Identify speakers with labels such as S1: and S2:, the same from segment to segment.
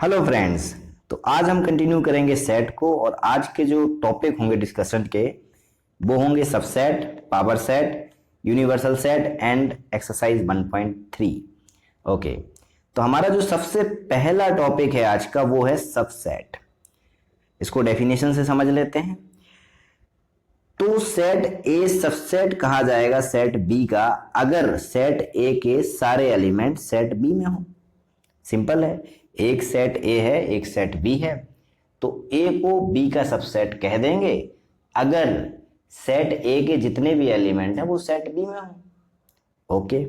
S1: Hello friends. तो आज हम कंटिन्यू करेंगे सेट को और आज के जो टॉपिक होंगे डिस्कशन के वो होंगे subset, power set, universal set and exercise 1.3। Okay, तो हमारा जो सबसे पहला टॉपिक है आज का वो है सबसेट। इसको डेफिनेशन से समझ लेते हैं। तो सेट ए सबसेट कहा जाएगा सेट बी का अगर सेट ए के सारे एलिमेंट सेट बी में हो। सिंपल है, एक सेट ए है एक सेट बी है तो ए को बी का सबसेट कह देंगे अगर सेट ए के जितने भी एलिमेंट हैं वो सेट बी में हो। ओके,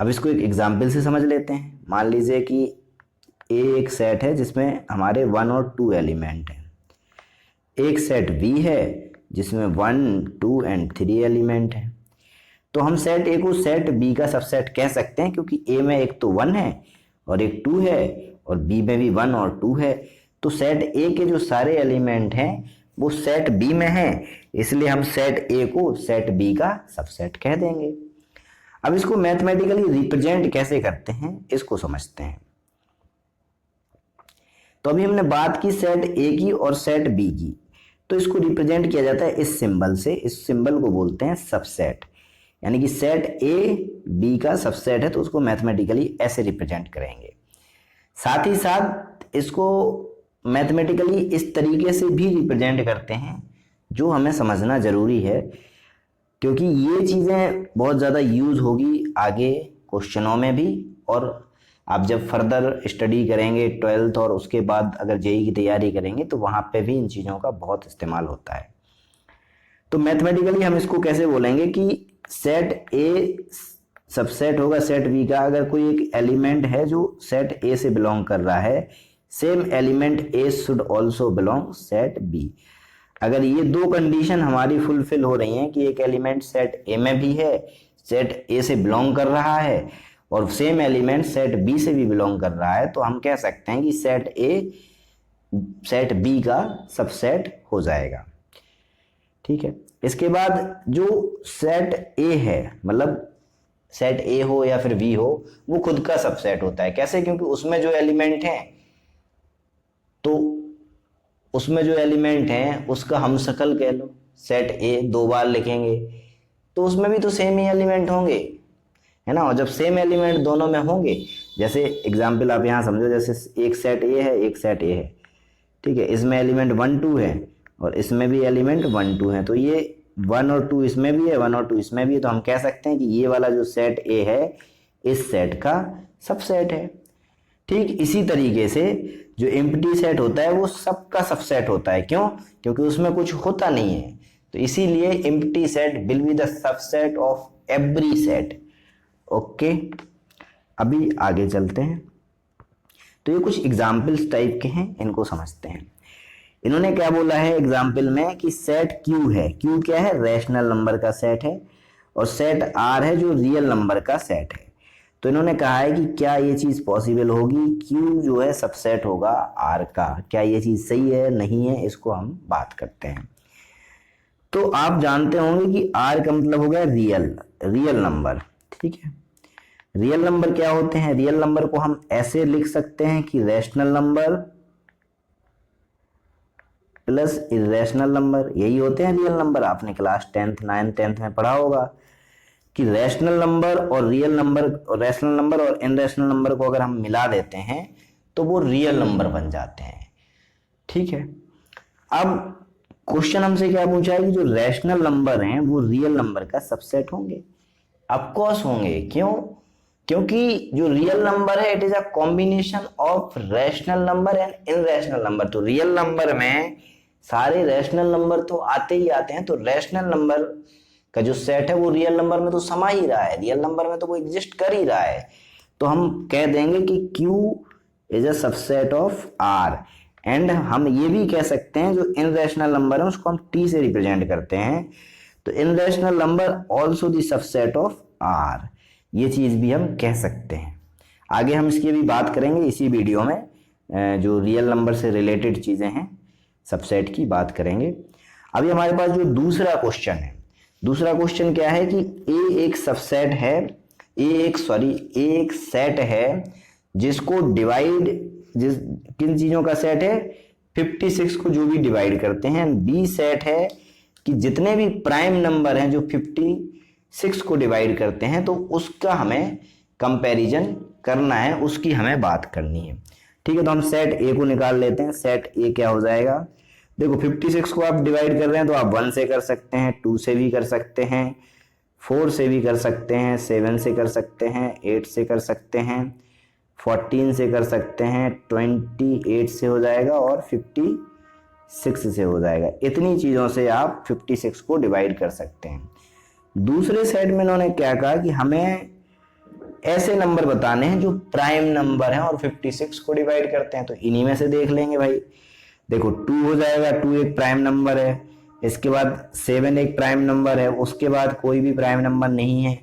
S1: अब इसको एक एग्जांपल से समझ लेते हैं। मान लीजिए कि ए एक सेट है जिसमें हमारे 1 और 2 एलिमेंट हैं। एक सेट बी है जिसमें 1, 2 एंड 3 एलिमेंट हैं। तो हम सेट ए को सेट बी का सबसेट कह सकते हैं क्योंकि ए में एक तो 1 है और एक 2 है और बी में भी 1 और 2 है। तो सेट ए के जो सारे एलिमेंट हैं वो सेट बी में हैं, इसलिए हम सेट ए को सेट बी का सबसेट कह देंगे। अब इसको मैथमेटिकली रिप्रेजेंट कैसे करते हैं इसको समझते हैं। तो अभी हमने बात की सेट ए की और सेट बी की, तो इसको रिप्रेजेंट किया जाता है इस सिंबल से। इस सिंबल को बोलते हैं सबसेट, यानी कि सेट ए बी का सबसेट है तो उसको मैथमेटिकली ऐसे रिप्रेजेंट करेंगे। साथ ही साथ इसको मैथमेटिकली इस तरीके से भी रिप्रेजेंट करते हैं जो हमें समझना जरूरी है क्योंकि ये चीज़ें बहुत ज़्यादा यूज होगी आगे क्वेश्चनों में भी, और आप जब फर्दर स्टडी करेंगे 12th और उसके बाद अगर जेईई की तैयारी करेंगे तो वहाँ पे भी इन चीज़ों का बहुत इस्तेमाल होता है। तो मैथमेटिकली हम इसको कैसे बोलेंगे कि सेट ए सबसेट होगा सेट बी का अगर कोई एक एलिमेंट है जो सेट ए से बिलोंग कर रहा है, same element A should also belong set B. अगर ये दो कंडीशन हमारी फुलफिल हो रही हैं कि एक एलिमेंट सेट ए में भी है, सेट ए से बिलोंग कर रहा है और सेम एलिमेंट सेट बी से भी बिलोंग कर रहा है, तो हम कह सकते हैं कि सेट ए सेट बी का सबसेट हो जाएगा। ठीक है, इसके बाद जो सेट ए है, मतलब सेट ए हो या फिर बी हो, वो खुद का सबसेट होता है। कैसे? क्योंकि उसमें जो एलिमेंट हैं तो उसमें जो एलिमेंट हैं उसका हम शकल कह लो। सेट ए 2 बार लिखेंगे तो उसमें भी तो सेम ही एलिमेंट होंगे, है ना। और जब सेम एलिमेंट दोनों में होंगे, जैसे एग्जाम्पल आप यहाँ समझो, जैसे एक सेट ए है एक सेट ए है, ठीक है, इसमें एलिमेंट 1, 2 है और इसमें भी एलिमेंट 1, 2 है, तो ये 1 और 2 इसमें भी है, 1 और 2 इसमें भी है, तो हम कह सकते हैं कि ये वाला जो सेट ए है इस सेट का सबसेट है। ठीक इसी तरीके से जो एम्प्टी सेट होता है वो सबका सबसेट होता है। क्यों? क्योंकि उसमें कुछ होता नहीं है, तो इसीलिए empty set will be the subset of every set. Okay, अभी आगे चलते हैं। तो ये कुछ एग्जाम्पल्स टाइप के हैं, इनको समझते हैं। इन्होंने क्या बोला है एग्जाम्पल में कि सेट क्यू है। क्यू क्या है? रैशनल नंबर का सेट है। और सेट आर है जो रियल नंबर का सेट है। तो इन्होंने कहा है कि क्या ये चीज पॉसिबल होगी, क्यू जो है सबसेट होगा आर का। क्या ये चीज सही है नहीं है, इसको हम बात करते हैं। तो आप जानते होंगे कि आर का मतलब हो गया रियल नंबर। ठीक है, रियल नंबर क्या होते हैं? रियल नंबर को हम ऐसे लिख सकते हैं कि rational number plus irrational number, यही होते हैं रियल नंबर। आपने क्लास 10th 9th 10th में पढ़ा होगा कि रैशनल नंबर और रियल नंबर, रैशनल नंबर और इनरैशनल नंबर को अगर हम मिला देते हैं तो वो रियल नंबर बन जाते हैं। ठीक है, अब क्वेश्चन हमसे क्या पूछा है कि जो रैशनल नंबर हैं वो रियल नंबर का सबसेट होंगे। ऑफ कोर्स होंगे। क्यों? क्योंकि जो रियल नंबर है it is a combination of rational number and irrational number. तो रियल नंबर में सारे रैशनल नंबर तो आते ही आते हैं, तो रैशनल नंबर का जो सेट है वो रियल नंबर में तो समा ही रहा है, रियल नंबर में तो वो एग्जिस्ट कर ही रहा है। तो हम कह देंगे कि Q is a subset of R। And हम ये भी कह सकते हैं जो इनरैशनल नंबर है उसको हम T से रिप्रेजेंट करते हैं, तो irrational number also the subset of R, ये चीज भी हम कह सकते हैं। आगे हम इसकी भी बात करेंगे इसी वीडियो में, जो रियल नंबर से रिलेटेड चीजें हैं सबसेट की बात करेंगे। अभी हमारे पास जो दूसरा क्वेश्चन है, दूसरा क्वेश्चन क्या है कि ए एक सबसेट है, ए एक सेट है जिसको डिवाइड किन चीजों का सेट है, 56 को जो भी डिवाइड करते हैं। बी सेट है कि जितने भी प्राइम नंबर हैं जो 56 को डिवाइड करते हैं, तो उसका हमें कंपैरिजन करना है, उसकी हमें बात करनी है। ठीक है, तो हम सेट ए को निकाल लेते हैं। सेट ए क्या हो जाएगा, देखो 56 को आप डिवाइड कर रहे हैं तो आप 1 से कर सकते हैं, 2 से भी कर सकते हैं, 4 से भी कर सकते हैं, 7 से कर सकते हैं, 8 से कर सकते हैं, 14 से कर सकते हैं, 28 से हो जाएगा और 56 से हो जाएगा। इतनी चीज़ों से आप 56 को डिवाइड कर सकते हैं। दूसरे सेट में इन्होंने क्या कहा कि हमें ऐसे नंबर बताने हैं जो प्राइम नंबर हैं और 56 को डिवाइड करते हैं, तो इन्हीं में से देख लेंगे भाई। देखो 2 हो जाएगा, 2 एक प्राइम नंबर है, इसके बाद 7 एक प्राइम नंबर है, उसके बाद कोई भी प्राइम नंबर नहीं है,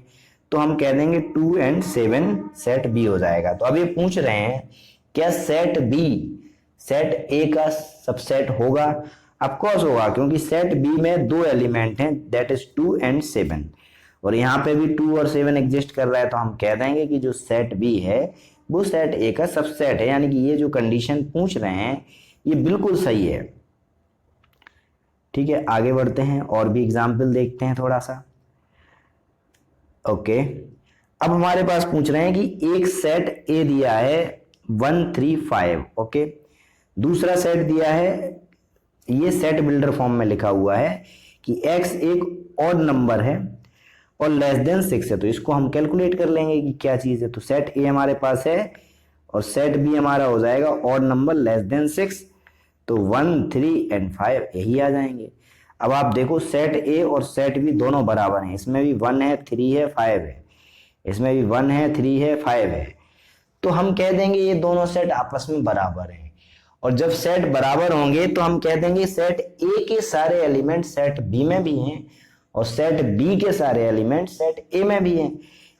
S1: तो हम कह देंगे 2 एंड 7 सेट बी हो जाएगा। तो अब ये पूछ रहे हैं क्या सेट बी सेट ए का सबसेट होगा? ऑफकोर्स होगा, क्योंकि सेट बी में 2 एलिमेंट हैं, दैट इज 2 एंड 7, और यहाँ पे भी 2 और 7 एग्जिस्ट कर रहा है, तो हम कह देंगे कि जो सेट बी है वो सेट ए का सबसेट है। यानी कि ये जो कंडीशन पूछ रहे हैं ये बिल्कुल सही है। ठीक है, आगे बढ़ते हैं और भी एग्जाम्पल देखते हैं थोड़ा सा। ओके, अब हमारे पास पूछ रहे हैं कि एक सेट ए दिया है 1 3 5, ओके, दूसरा सेट दिया है, ये सेट बिल्डर फॉर्म में लिखा हुआ है कि x एक ऑड नंबर है और लेस देन 6 है, तो इसको हम कैलकुलेट कर लेंगे कि क्या चीज है। तो सेट ए हमारे पास है और सेट बी हमारा हो जाएगा ऑड नंबर लेस देन 6, तो 1 3 एंड 5 यही आ जाएंगे। अब आप देखो सेट ए और सेट बी दोनों बराबर हैं, इसमें भी 1 है 3 है 5 है, इसमें भी 1 है 3 है 5 है, तो हम कह देंगे ये दोनों सेट आपस में बराबर हैं। और जब सेट बराबर होंगे तो हम कह देंगे सेट ए के सारे एलिमेंट सेट बी में भी हैं और सेट बी के सारे एलिमेंट सेट ए में भी हैं।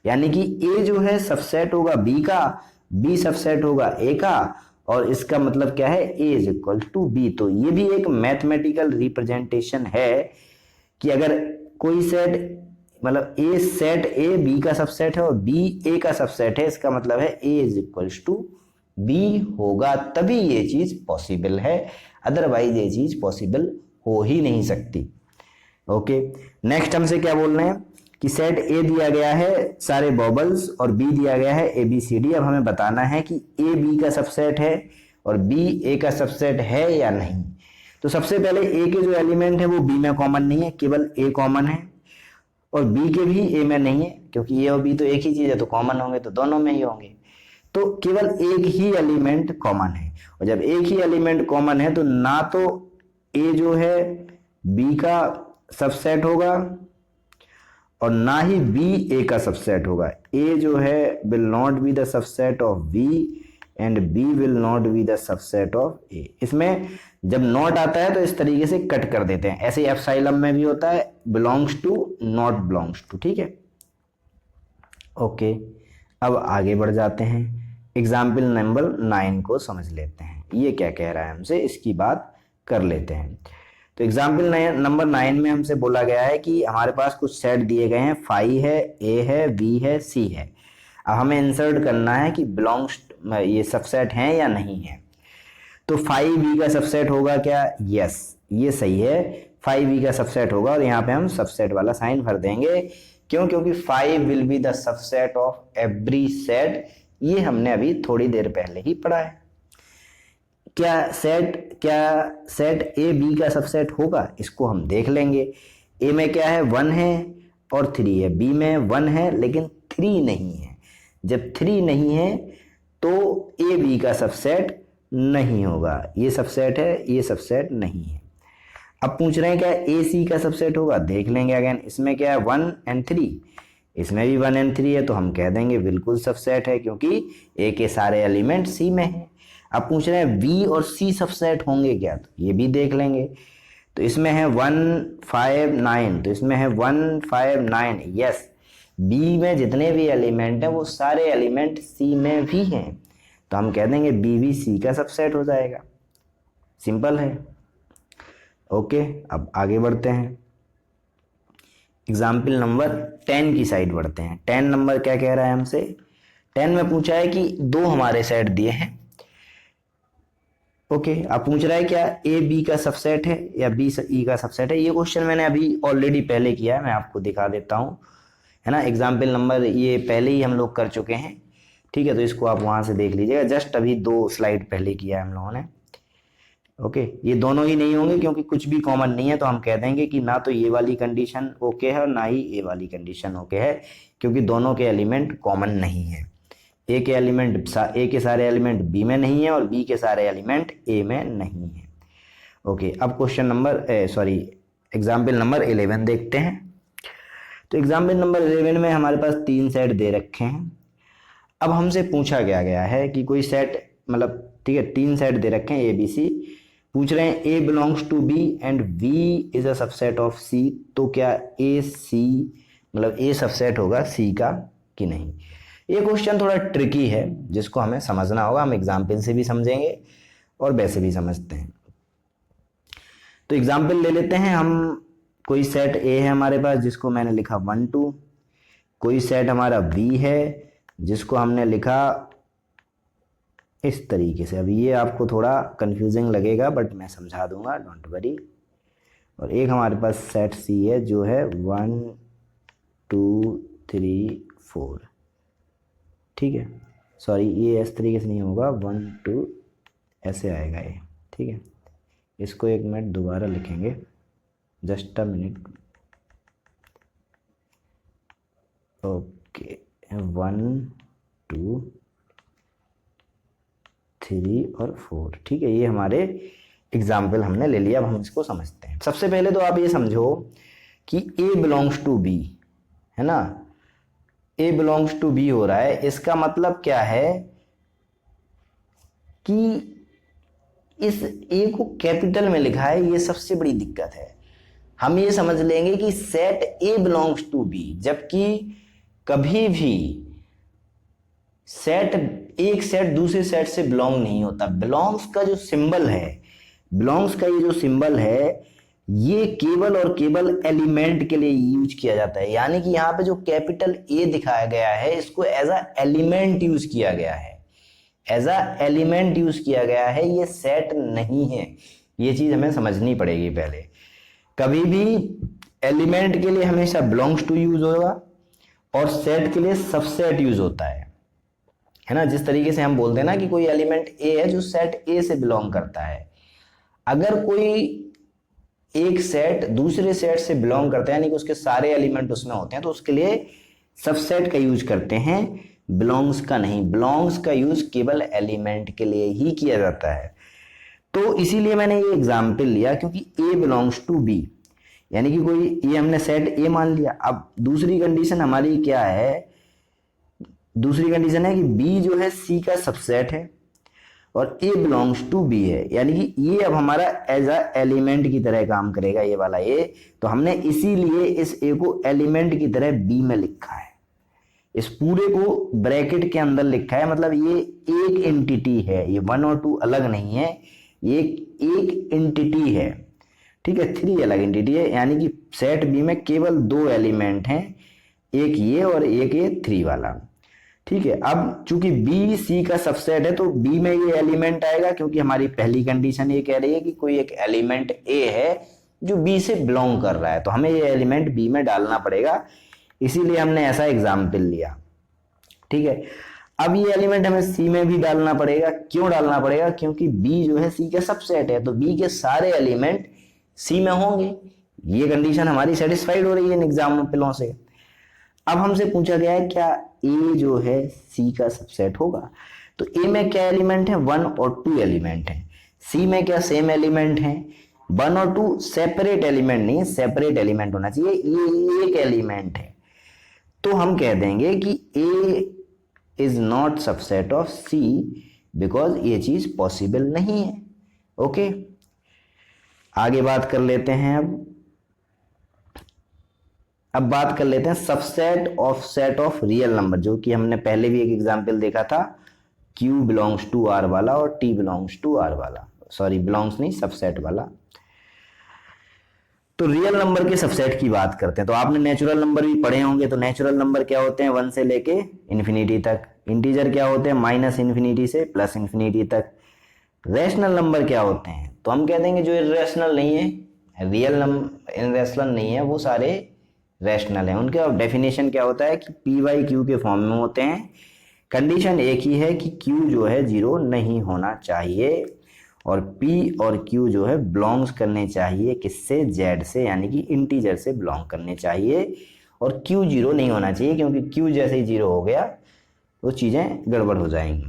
S1: यानी कि ए जो है सबसेट होगा बी का, बी सबसेट होगा ए का, और इसका मतलब क्या है, ए इज इक्वल टू बी। तो ये भी एक मैथमेटिकल रिप्रेजेंटेशन है कि अगर कोई सेट, मतलब ए सेट ए बी का सबसेट है और बी ए का सबसेट है, इसका मतलब है ए इज इक्वल टू बी होगा, तभी ये चीज पॉसिबल है, अदरवाइज ये चीज पॉसिबल हो ही नहीं सकती। ओके, नेक्स्ट हमसे क्या बोल रहे हैं कि सेट ए दिया गया है सारे बॉबल्स और बी दिया गया है ए बी सी डी। अब हमें बताना है कि ए बी का सबसेट है और बी ए का सबसेट है या नहीं। तो सबसे पहले ए के जो एलिमेंट है वो बी में कॉमन नहीं है, केवल ए कॉमन है, और बी के भी ए में नहीं है, क्योंकि ए और बी तो एक ही चीज है, तो कॉमन होंगे तो दोनों में ही होंगे, तो केवल एक ही एलिमेंट कॉमन है। और जब एक ही एलिमेंट कॉमन है तो ना तो ए जो है बी का सबसेट होगा और ना ही बी ए का सबसेट होगा। ए जो है will not be the subset of B and B will not be the subset of A. इसमें जब नॉट आता है तो इस तरीके से कट कर देते हैं, ऐसे एप्सिलम में भी होता है, belongs to not belongs to. ठीक है, ओके, अब आगे बढ़ जाते हैं, एग्जाम्पल नंबर 9 को समझ लेते हैं, ये क्या कह रहा है हमसे, इसकी बात कर लेते हैं। तो एग्जाम्पल नंबर 9 में हमसे बोला गया है कि हमारे पास कुछ सेट दिए गए हैं, फाई है, ए है, बी है, सी है। अब हमें इंसर्ट करना है कि बिलोंग्स, ये सबसेट हैं या नहीं है। तो फाई बी का सबसेट होगा क्या? यस, ये सही है, फाई बी का सबसेट होगा, और यहाँ पे हम सबसेट वाला साइन भर देंगे। क्यों? क्योंकि five will be the subset of every set, ये हमने अभी थोड़ी देर पहले ही पढ़ा है। क्या सेट ए बी का सबसेट होगा? इसको हम देख लेंगे। ए में क्या है? 1 है और 3 है, बी में 1 है लेकिन 3 नहीं है। जब 3 नहीं है तो ए बी का सबसेट नहीं होगा, ये सबसेट है, ये सबसेट नहीं है। अब पूछ रहे हैं क्या ए सी का सबसेट होगा? देख लेंगे अगेन, इसमें क्या है 1 एंड 3, इसमें भी 1 एंड 3 है, तो हम कह देंगे बिल्कुल सबसेट है, क्योंकि ए के सारे एलिमेंट सी में है। अब पूछ रहे हैं बी और सी सबसेट होंगे क्या? तो ये भी देख लेंगे। तो इसमें है 1 5 9, तो इसमें है 1 5 9, यस, बी में जितने भी एलिमेंट हैं वो सारे एलिमेंट सी में भी हैं, तो हम कह देंगे बी भी सी का सबसेट हो जाएगा। सिंपल है। ओके, अब आगे बढ़ते हैं, एग्जाम्पल नंबर 10 की साइड बढ़ते हैं। 10 नंबर क्या कह रहा है हमसे? 10 में पूछा है कि 2 हमारे सेट दिए हैं। ओके, अब पूछ रहा है क्या ए बी का सबसेट है या बी ई का सबसेट है। ये क्वेश्चन मैंने अभी ऑलरेडी पहले किया है, मैं आपको दिखा देता हूँ, है ना। एग्जाम्पल नंबर ये पहले ही हम लोग कर चुके हैं, ठीक है। तो इसको आप वहां से देख लीजिएगा, जस्ट अभी 2 स्लाइड पहले किया है हम लोगों ने। ओके, ये दोनों ही नहीं होंगे क्योंकि कुछ भी कॉमन नहीं है, तो हम कह देंगे कि ना तो ये वाली कंडीशन ओके है और ना ही ये वाली कंडीशन ओके है, क्योंकि दोनों के एलिमेंट कॉमन नहीं है। ए के एलिमेंट ए के सारे एलिमेंट बी में नहीं है और बी के सारे एलिमेंट ए में नहीं है। ओके, अब क्वेश्चन नंबर एग्जाम्पल नंबर 11 देखते हैं। तो एग्जाम्पल नंबर 11 में हमारे पास 3 सेट दे रखे हैं। अब हमसे पूछा गया है कि कोई सेट, मतलब ठीक है 3 सेट दे रखे हैं ए बी सी, पूछ रहे हैं A belongs to B and B is a subset of C, तो क्या ए सी मतलब ए सबसेट होगा सी का कि नहीं। ये क्वेश्चन थोड़ा ट्रिकी है जिसको हमें समझना होगा, हम एग्जाम्पल से भी समझेंगे और वैसे भी समझते हैं। तो एग्जाम्पल ले लेते हैं हम। कोई सेट ए है हमारे पास जिसको मैंने लिखा 1 2, कोई सेट हमारा बी है जिसको हमने लिखा इस तरीके से। अभी ये आपको थोड़ा कंफ्यूजिंग लगेगा बट मैं समझा दूंगा, डोंट वरी। और एक हमारे पास सेट सी है जो है 1 2 3 4, ठीक है। सॉरी, ये इस तरीके से नहीं होगा, 1 2 ऐसे आएगा ये, ठीक है। इसको एक मिनट दोबारा लिखेंगे, जस्ट अ मिनट। ओके, 1 2 3 और 4, ठीक है। ये हमारे एग्जाम्पल हमने ले लिया। अब हम इसको समझते हैं। सबसे पहले तो आप ये समझो कि ए बिलोंग्स टू बी, है ना, ए बिलोंग्स टू बी हो रहा है। इसका मतलब क्या है कि इस ए को कैपिटल में लिखा है, ये सबसे बड़ी दिक्कत है। हम ये समझ लेंगे कि set A belongs to B, जबकि कभी भी एक सेट दूसरे सेट से बिलोंग नहीं होता। बिलोंग्स का जो सिंबल है, बिलोंग्स का ये जो सिंबल है, ये केवल और केवल एलिमेंट के लिए यूज किया जाता है। यानी कि यहाँ पे जो कैपिटल ए दिखाया गया है, इसको एज अ एलिमेंट यूज किया गया है, एज अ एलिमेंट यूज किया गया है, ये सेट नहीं है। ये चीज हमें समझनी पड़ेगी पहले। कभी भी एलिमेंट के लिए हमेशा बिलोंग्स टू यूज होगा और सेट के लिए सबसेट यूज होता है ना। जिस तरीके से हम बोलते हैं ना कि कोई एलिमेंट ए है जो सेट ए से बिलोंग करता है। अगर कोई एक सेट दूसरे सेट से बिलोंग करता है, यानी कि उसके सारे एलिमेंट उसमें होते हैं, तो उसके लिए सबसेट का यूज करते हैं, बिलोंग्स का नहीं। बिलोंग्स का यूज केवल एलिमेंट के लिए ही किया जाता है। तो इसीलिए मैंने ये एग्जाम्पल लिया, क्योंकि ए बिलोंग्स टू बी, यानी कि कोई, ये हमने सेट ए मान लिया। अब दूसरी कंडीशन हमारी क्या है, दूसरी कंडीशन है कि बी जो है सी का सबसेट है और ए बिलोंग्स टू बी है, यानी कि ये अब हमारा एज अ एलिमेंट की तरह काम करेगा, ये वाला ए। तो हमने इसीलिए इस ए को एलिमेंट की तरह बी में लिखा है, इस पूरे को ब्रैकेट के अंदर लिखा है। मतलब ये एक एंटिटी है, ये 1 और 2 अलग नहीं है, ये एक एंटिटी है, ठीक है। 3 अलग एंटिटी है, यानी कि सेट बी में केवल 2 एलिमेंट हैं, एक ये और एक ये 3 वाला, ठीक है। अब चूंकि बी सी का सबसेट है तो बी में ये एलिमेंट आएगा, क्योंकि हमारी पहली कंडीशन ये कह रही है कि कोई एक एलिमेंट ए है जो बी से बिलोंग कर रहा है, तो हमें ये एलिमेंट बी में डालना पड़ेगा। इसीलिए हमने ऐसा एग्जाम्पल लिया, ठीक है। अब ये एलिमेंट हमें सी में भी डालना पड़ेगा। क्यों डालना पड़ेगा? क्योंकि बी जो है सी का सबसेट है, तो बी के सारे एलिमेंट सी में होंगे। ये कंडीशन हमारी सेटिस्फाइड हो रही है इन एग्जाम्पलों से। अब हमसे पूछा गया है क्या ए जो है सी का सबसेट होगा। तो ए में क्या एलिमेंट है? 1 और 2 एलिमेंट है। सी में क्या सेम एलिमेंट है? 1 और 2 सेपरेट एलिमेंट नहीं है, सेपरेट एलिमेंट होना चाहिए, ये एक एलिमेंट है। तो हम कह देंगे कि A is not subset of C because ये चीज पॉसिबल नहीं है। ओके, आगे बात कर लेते हैं। अब बात कर लेते हैं subset of set of real number, जो कि हमने पहले भी एक एग्जांपल देखा था, Q बिलोंग्स टू R वाला और T बिलोंग्स टू R वाला, सॉरी बिलोंग्स नहीं, सबसेट वाला। तो रियल नंबर के सबसेट की बात करते हैं। तो आपने नेचुरल नंबर भी पढ़े होंगे। तो नेचुरल नंबर क्या होते हैं? 1 से लेके इन्फिनिटी तक। इंटीजर क्या होते हैं माइनस इन्फिनिटी से प्लस इन्फिनिटी तक। रैशनल नंबर क्या होते हैं, तो हम कह देंगे जो इर्रेशनल नहीं है, रियल नंबर इर्रेशनल नहीं है, वो सारे रैशनल हैं। उनका डेफिनेशन क्या होता है कि पी बाई क्यू के फॉर्म में होते हैं। कंडीशन एक ही है कि क्यू जो है जीरो नहीं होना चाहिए, और पी और क्यू जो है बिलोंग्स करने चाहिए किससे, जेड से, यानी कि इंटीजर से बिलोंग करने चाहिए, और क्यू जीरो नहीं होना चाहिए, क्योंकि क्यू जैसे ही जीरो हो गया वो चीज़ें गड़बड़ हो जाएंगी।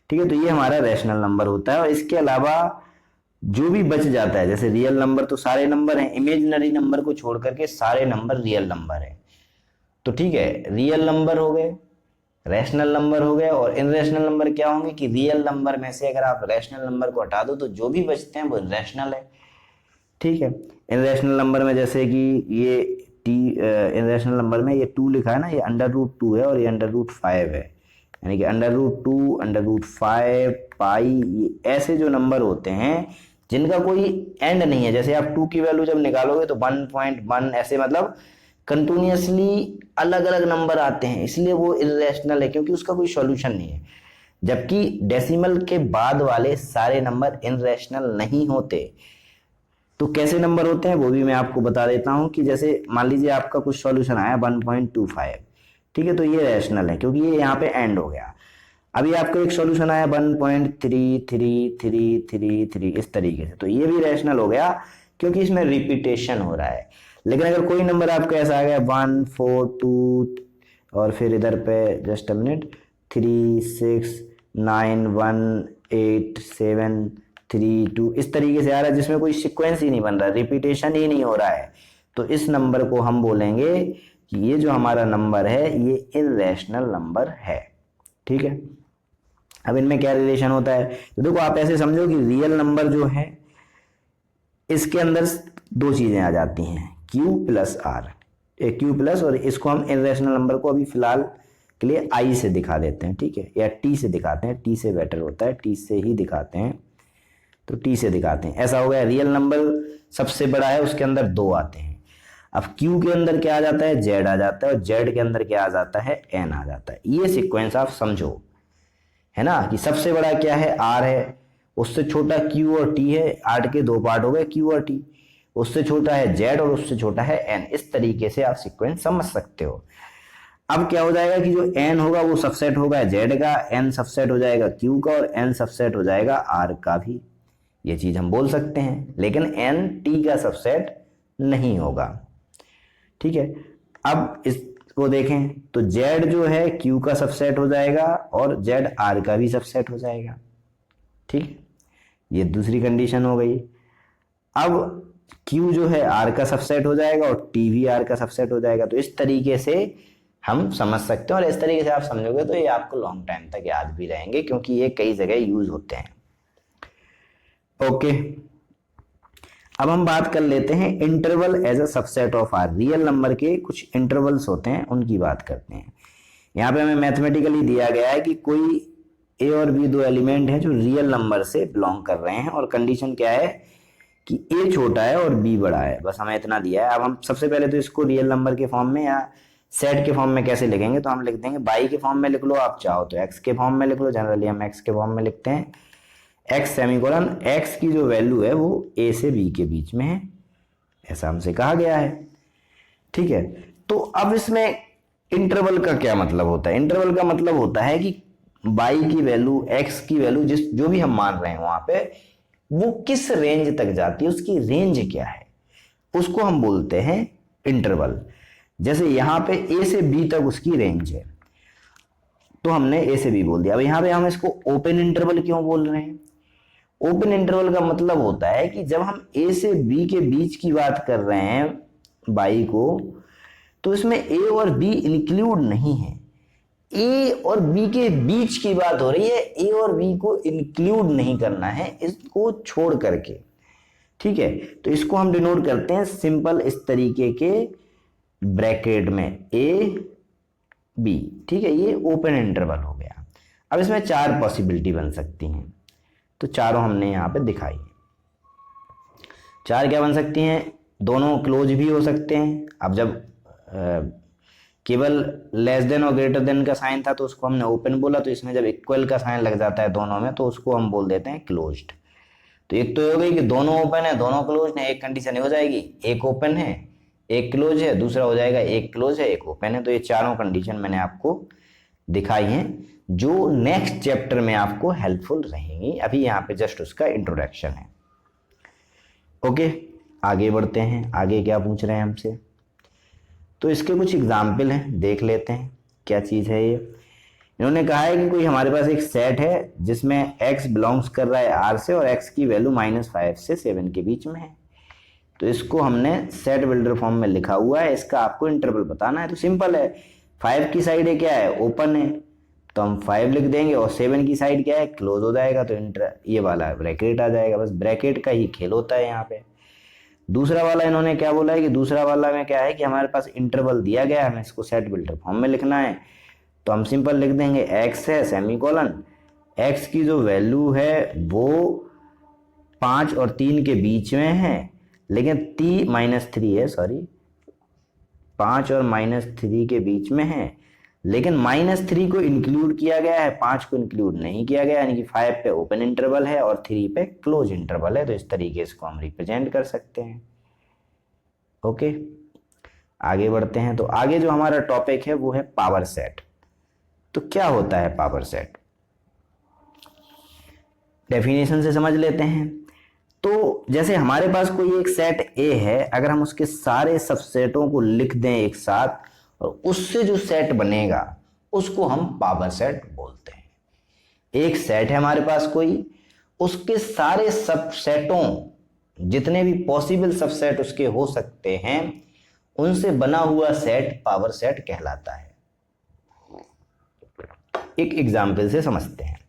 S1: ठीक है, तो ये हमारा रैशनल नंबर होता है। और इसके अलावा जो भी बच जाता है, जैसे रियल नंबर तो सारे नंबर हैं, इमेजिनरी नंबर को छोड़ करके सारे नंबर रियल नंबर हैं। तो ठीक है, रियल नंबर हो गए, रैशनल नंबर हो गए, और इनरैशनल नंबर क्या होंगे कि रियल नंबर में से अगर आप रैशनल नंबर को हटा दो तो जो भी बचते हैं वो रैशनल है। ठीक है, इनरैशनल नंबर में जैसे कि ये इनरैशनल नंबर में ये 2 लिखा है ना, ये अंडर रूट 2 है और ये अंडर रूट 5 है, यानी कि अंडर रूट 2 अंडर रूट 5 पाई, ये ऐसे जो नंबर होते हैं जिनका कोई एंड नहीं है। जैसे आप 2 की वैल्यू जब निकालोगे तो 1.1 ऐसे, मतलब कंटिन्यूसली अलग अलग नंबर आते हैं, इसलिए वो इर्रेशनल है, क्योंकि उसका कोई सॉल्यूशन नहीं है। जबकि डेसिमल के बाद वाले सारे नंबर इनरैशनल नहीं होते। तो कैसे नंबर होते हैं वो भी मैं आपको बता देता हूं, कि जैसे मान लीजिए आपका कुछ सॉल्यूशन आया 1.25, ठीक है, तो ये रैशनल है क्योंकि ये यहाँ पे एंड हो गया। अभी आपका एक सॉल्यूशन आया 1.333333 इस तरीके से, तो ये भी रैशनल हो गया क्योंकि इसमें रिपीटेशन हो रहा है। लेकिन अगर कोई नंबर आपका ऐसा आ गया 142 और फिर इधर पे जस्ट अ मिनट 36918732 इस तरीके से आ रहा है, जिसमें कोई सीक्वेंस ही नहीं बन रहा, रिपीटेशन ही नहीं हो रहा है, तो इस नंबर को हम बोलेंगे कि ये जो हमारा नंबर है ये इर्रेशनल नंबर है। ठीक है, अब इनमें क्या रिलेशन होता है, तो देखो आप ऐसे समझो कि रियल नंबर जो है इसके अंदर 2 चीजें आ जाती हैं, Q plus R, Q plus, और इसको हम इर्रेशनल नंबर को अभी फिलहाल के लिए I से दिखा देते हैं, ठीक है, या T से दिखाते हैं, T से बेटर होता है, T से ही दिखाते हैं, तो T से दिखाते हैं। ऐसा हो गया, रियल नंबर सबसे बड़ा है, उसके अंदर 2 आते हैं। अब Q के अंदर क्या आ जाता है, Z आ जाता है, और Z के अंदर क्या आ जाता है, N आ जाता है। ये सीक्वेंस आप समझो, है ना, कि सबसे बड़ा क्या है, R है, उससे छोटा Q और T है, 8 के 2 पार्ट हो गए Q और T, उससे छोटा है Z और उससे छोटा है N। इस तरीके से आप सीक्वेंस समझ सकते हो। अब क्या हो जाएगा कि जो N होगा वो सबसेट होगा Z का, N सबसेट हो जाएगा Q का, और N सबसेट हो जाएगा R का भी, ये चीज हम बोल सकते हैं। लेकिन N T का सबसेट नहीं होगा। ठीक है, अब इसको देखें तो Z जो है Q का सबसेट हो जाएगा और Z R का भी सबसेट हो जाएगा। ठीक, ये दूसरी कंडीशन हो गई। अब Q जो है R का सबसेट हो जाएगा और T भी R का सबसेट हो जाएगा। तो इस तरीके से हम समझ सकते हैं, और इस तरीके से आप समझोगे तो ये आपको लॉन्ग टाइम तक याद भी रहेंगे, क्योंकि ये कई जगह यूज होते हैं। ओके, अब हम बात कर लेते हैं interval as a subset of R. Real number के कुछ इंटरवल्स होते हैं, उनकी बात करते हैं। यहाँ पे हमें मैथमेटिकली दिया गया है कि कोई ए और बी 2 एलिमेंट हैं जो रियल नंबर से बिलोंग कर रहे हैं, और कंडीशन क्या है कि ए छोटा है और बी बड़ा है, बस हमें इतना दिया है। अब हम सबसे पहले तो इसको रियल नंबर के फॉर्म में या सेट के फॉर्म में कैसे लिखेंगे, तो हम लिख देंगे बाई के फॉर्म में लिख लो, आप चाहो तो एक्स के फॉर्म में लिख लो, जनरली हम एक्स के फॉर्म में लिखते हैं। एक्स सेमीकोलन, एक्स की जो वैल्यू है वो ए से बी के बीच में है, ऐसा हमसे कहा गया है। ठीक है, तो अब इसमें इंटरवल का क्या मतलब होता है। इंटरवल का मतलब होता है कि बाई की वैल्यू, एक्स की वैल्यू, जिस जो भी हम मान रहे हैं वहां पे, वो किस रेंज तक जाती है, उसकी रेंज क्या है, उसको हम बोलते हैं इंटरवल। जैसे यहां पे ए से बी तक उसकी रेंज है, तो हमने ए से बी बोल दिया। अब यहां पे हम इसको ओपन इंटरवल क्यों बोल रहे हैं। ओपन इंटरवल का मतलब होता है कि जब हम ए से बी के बीच की बात कर रहे हैं बाई को, तो इसमें ए और बी इंक्लूड नहीं है, ए और बी के बीच की बात हो रही है, ए और बी को इंक्लूड नहीं करना है, इसको छोड़ करके। ठीक है, तो इसको हम डिनोट करते हैं सिंपल इस तरीके के ब्रैकेट में ए बी। ठीक है, ये ओपन इंटरवल हो गया। अब इसमें 4 पॉसिबिलिटी बन सकती हैं, तो चारों हमने यहां पे दिखाई। 4 क्या बन सकती हैं, दोनों क्लोज भी हो सकते हैं। अब जब केवल लेस देन और ग्रेटर देन का साइन था तो उसको हमने ओपन बोला, तो इसमें जब इक्वल का साइन लग जाता है दोनों में तो उसको हम बोल देते हैं क्लोज्ड। तो एक तो ये हो गई कि दोनों ओपन है दोनों क्लोज है, एक कंडीशन हो जाएगी एक ओपन है एक क्लोज है, दूसरा हो जाएगा एक क्लोज है एक ओपन है। तो ये चारों कंडीशन मैंने आपको दिखाई हैं जो नेक्स्ट चैप्टर में आपको हेल्पफुल रहेंगी, अभी यहाँ पे जस्ट उसका इंट्रोडक्शन है। ओके, आगे बढ़ते हैं, आगे क्या पूछ रहे हैं हमसे। तो इसके कुछ एग्जाम्पल हैं, देख लेते हैं क्या चीज़ है ये। इन्होंने कहा है कि कोई हमारे पास एक सेट है जिसमें x बिलोंग्स कर रहा है r से और x की वैल्यू -5 से 7 के बीच में है। तो इसको हमने सेट बिल्डर फॉर्म में लिखा हुआ है, इसका आपको इंटरवल बताना है। तो सिंपल है, 5 की साइड है क्या है ओपन है, तो हम 5 लिख देंगे और 7 की साइड क्या है क्लोज हो जाएगा, तो ये वाला ब्रैकेट आ जाएगा। बस ब्रैकेट का ही खेल होता है यहाँ पे। दूसरा वाला इन्होंने क्या बोला है कि दूसरा वाला में क्या है कि हमारे पास इंटरवल दिया गया है, हमें इसको सेट बिल्डर फॉर्म में लिखना है। तो हम सिंपल लिख देंगे x है सेमीकोलन, x की जो वैल्यू है वो 5 और 3 के बीच में है, लेकिन -3 है, सॉरी 5 और -3 के बीच में है, लेकिन -3 को इंक्लूड किया गया है, 5 को इंक्लूड नहीं किया गया, यानी कि 5 पे ओपन इंटरवल है और 3 पे क्लोज इंटरवल है। तो इस तरीके से हम रिप्रेजेंट कर सकते हैं। ओके, आगे बढ़ते हैं। तो आगे जो हमारा टॉपिक है वो है पावर सेट। तो क्या होता है पावर सेट, डेफिनेशन से समझ लेते हैं। तो जैसे हमारे पास कोई एक सेट ए है, अगर हम उसके सारे सबसेटों को लिख दें एक साथ और उससे जो सेट बनेगा उसको हम पावर सेट बोलते हैं। एक सेट है हमारे पास कोई, उसके सारे सबसेटों जितने भी पॉसिबल सबसेट उसके हो सकते हैं उनसे बना हुआ सेट पावर सेट कहलाता है। एक एग्जाम्पल से समझते हैं।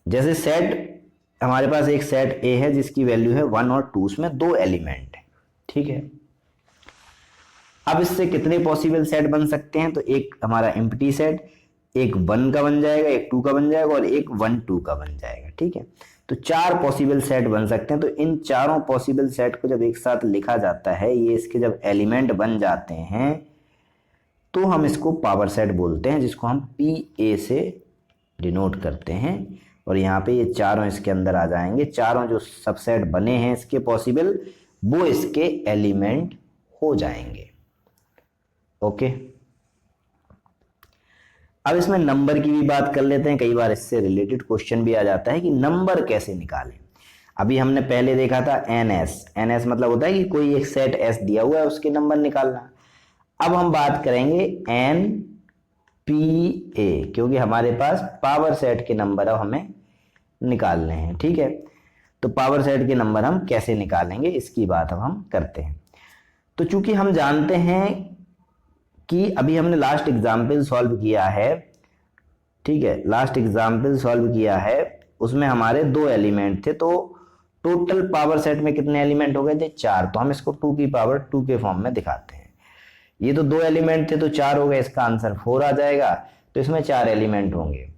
S1: जैसे सेट, हमारे पास एक सेट ए है जिसकी वैल्यू है 1 और 2, उसमें 2 एलिमेंट है, ठीक है। अब इससे कितने पॉसिबल सेट बन सकते हैं, तो एक हमारा एम्प्टी सेट, एक 1 का बन जाएगा, एक 2 का बन जाएगा और एक 1 2 का बन जाएगा, ठीक है। तो 4 पॉसिबल सेट बन सकते हैं। तो इन चारों पॉसिबल सेट को जब एक साथ लिखा जाता है, ये इसके जब एलिमेंट बन जाते हैं तो हम इसको पावर सेट बोलते हैं, जिसको हम PA से डिनोट करते हैं। और यहाँ पे ये चारों इसके अंदर आ जाएंगे, चारों जो सबसेट बने हैं इसके पॉसिबल वो इसके एलिमेंट हो जाएंगे। ओके, अब इसमें नंबर की भी बात कर लेते हैं। कई बार इससे रिलेटेड क्वेश्चन भी आ जाता है कि नंबर कैसे निकालें। अभी हमने पहले देखा था NS मतलब होता है कि कोई एक सेट S दिया हुआ है उसके नंबर निकालना। अब हम बात करेंगे NPA, क्योंकि हमारे पास पावर सेट के नंबर अब हमें निकालने हैं, ठीक है। तो पावर सेट के नंबर हम कैसे निकालेंगे इसकी बात अब हम करते हैं। तो चूंकि हम जानते हैं कि अभी हमने लास्ट एग्जाम्पल सॉल्व किया है, ठीक है, लास्ट एग्जाम्पल सॉल्व किया है, उसमें हमारे 2 एलिमेंट थे। तो टोटल पावर सेट में कितने एलिमेंट हो गए थे, 4। तो हम इसको 2 की पावर 2 के फॉर्म में दिखाते हैं। ये तो 2 एलिमेंट थे तो 4 हो गए, इसका आंसर 4 आ जाएगा। तो इसमें 4 एलिमेंट होंगे,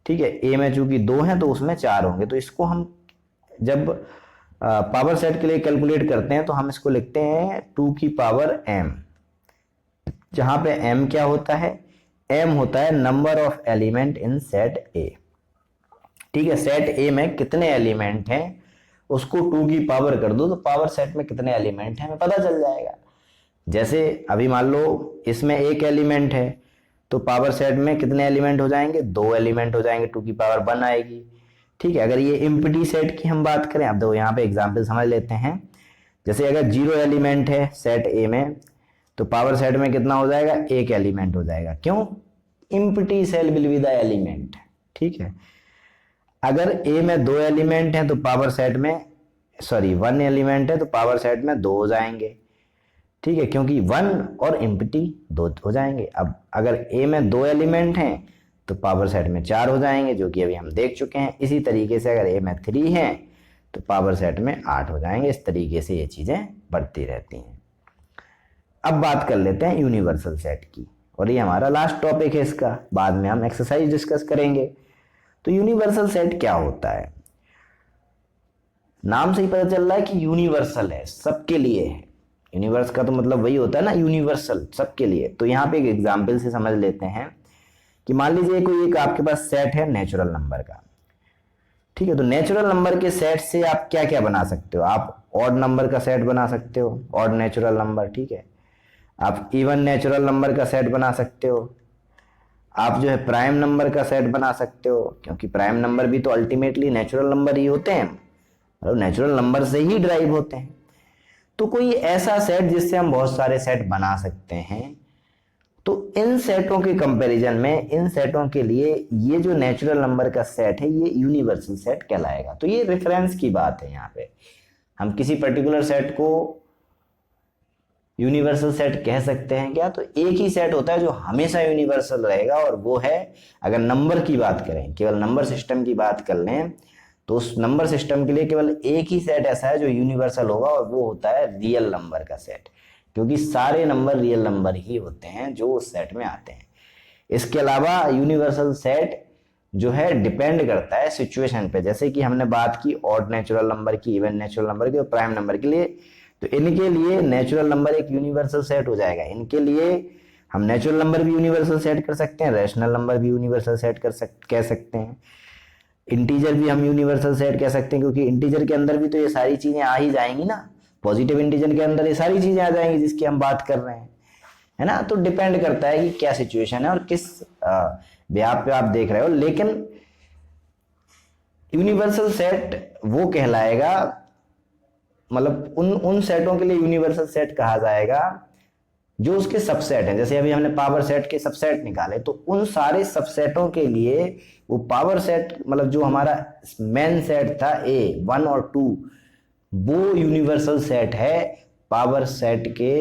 S1: ठीक है। ए में चूंकि 2 हैं तो उसमें 4 होंगे। तो इसको हम जब पावर सेट के लिए कैलकुलेट करते हैं तो हम इसको लिखते हैं 2 की पावर m, जहां पे m क्या होता है, m होता है number of element in set A, ठीक है। सेट A में कितने एलिमेंट हैं उसको 2 की पावर कर दो तो पावर सेट में कितने एलिमेंट हैं हमें पता चल जाएगा। जैसे अभी मान लो इसमें एक एलिमेंट है तो पावर सेट में कितने एलिमेंट हो जाएंगे, 2 एलिमेंट हो जाएंगे, 2 की पावर 1 आएगी, ठीक है। अगर ये एम्प्टी सेट की हम बात करें, अब देखो यहाँ पे एग्जांपल समझ लेते हैं। जैसे अगर 0 एलिमेंट है सेट A में तो पावर सेट में कितना हो जाएगा, 1 एलिमेंट हो जाएगा। क्यों, empty set will be the element, ठीक है। अगर A में 2 एलिमेंट है तो पावर सेट में 1 एलिमेंट है तो पावर सेट में 2 हो जाएंगे, ठीक है, क्योंकि 1 और एम्प्टी 2 हो जाएंगे। अब अगर A में 2 एलिमेंट हैं तो पावर सेट में 4 हो जाएंगे, जो कि अभी हम देख चुके हैं। इसी तरीके से अगर A में 3 हैं तो पावर सेट में 8 हो जाएंगे। इस तरीके से ये चीज़ें बढ़ती रहती हैं। अब बात कर लेते हैं यूनिवर्सल सेट की, और ये हमारा लास्ट टॉपिक है इसका, बाद में हम एक्सरसाइज डिस्कस करेंगे। तो यूनिवर्सल सेट क्या होता है, नाम से ही पता चल रहा है कि यूनिवर्सल है, सबके लिए है, यूनिवर्स का तो मतलब वही होता है ना, यूनिवर्सल, सबके लिए। तो यहाँ पे एक एग्जाम्पल से समझ लेते हैं कि मान लीजिए कोई एक आपके पास सेट है नेचुरल नंबर का, ठीक है। तो नेचुरल नंबर के सेट से आप क्या क्या बना सकते हो? आप ऑड नंबर का सेट बना सकते हो, ऑड नेचुरल नंबर, ठीक है। आप इवन नेचुरल नंबर का सेट बना सकते हो। आप जो है प्राइम नंबर का सेट बना सकते हो, क्योंकि प्राइम नंबर भी तो अल्टीमेटली नेचुरल नंबर ही होते हैं, मतलब नेचुरल नंबर से ही ड्राइव होते हैं। तो कोई ऐसा सेट जिससे हम बहुत सारे सेट बना सकते हैं, तो इन सेटों के कंपैरिजन में इन सेटों के लिए ये जो नेचुरल नंबर का सेट है ये यूनिवर्सल सेट कहलाएगा। तो ये रेफरेंस की बात है। यहाँ पे हम किसी पर्टिकुलर सेट को यूनिवर्सल सेट कह सकते हैं क्या? तो एक ही सेट होता है जो हमेशा यूनिवर्सल रहेगा, और वो है, अगर नंबर की बात करें, केवल नंबर सिस्टम की बात कर लें, तो उस नंबर सिस्टम के लिए केवल एक ही सेट ऐसा है जो यूनिवर्सल होगा, और वो होता है रियल नंबर का सेट, क्योंकि सारे नंबर रियल नंबर ही होते हैं जो उस सेट में आते हैं। इसके अलावा यूनिवर्सल सेट जो है डिपेंड करता है सिचुएशन पे, जैसे कि हमने बात की ऑड नेचुरल नंबर की, इवन नेचुरल नंबर की और प्राइम नंबर के लिए। तो इनके लिए नेचुरल नंबर एक यूनिवर्सल सेट हो जाएगा। इनके लिए हम नेचुरल नंबर भी यूनिवर्सल सेट कर सकते हैं, रैशनल नंबर भी यूनिवर्सल सेट कह सकते हैं, इंटीजर भी हम यूनिवर्सल सेट कह सकते हैं, क्योंकि इंटीजर के अंदर भी तो ये सारी चीजें आ ही जाएंगी ना। पॉजिटिव इंटीजर के अंदर ये सारी चीजें आ जाएंगी जिसकी हम बात कर रहे हैं, है ना। तो डिपेंड करता है कि क्या सिचुएशन है और किस ब्याह पे आप देख रहे हो। लेकिन यूनिवर्सल सेट वो कहलाएगा, मतलब उन सेटों के लिए यूनिवर्सल सेट कहा जाएगा जो उसके सबसेट हैं। जैसे अभी हमने पावर सेट के सबसेट निकाले, तो उन सारे सबसेटों के लिए वो पावर सेट, मतलब जो हमारा मेन सेट था ए 1 और 2, वो यूनिवर्सल सेट है पावर सेट के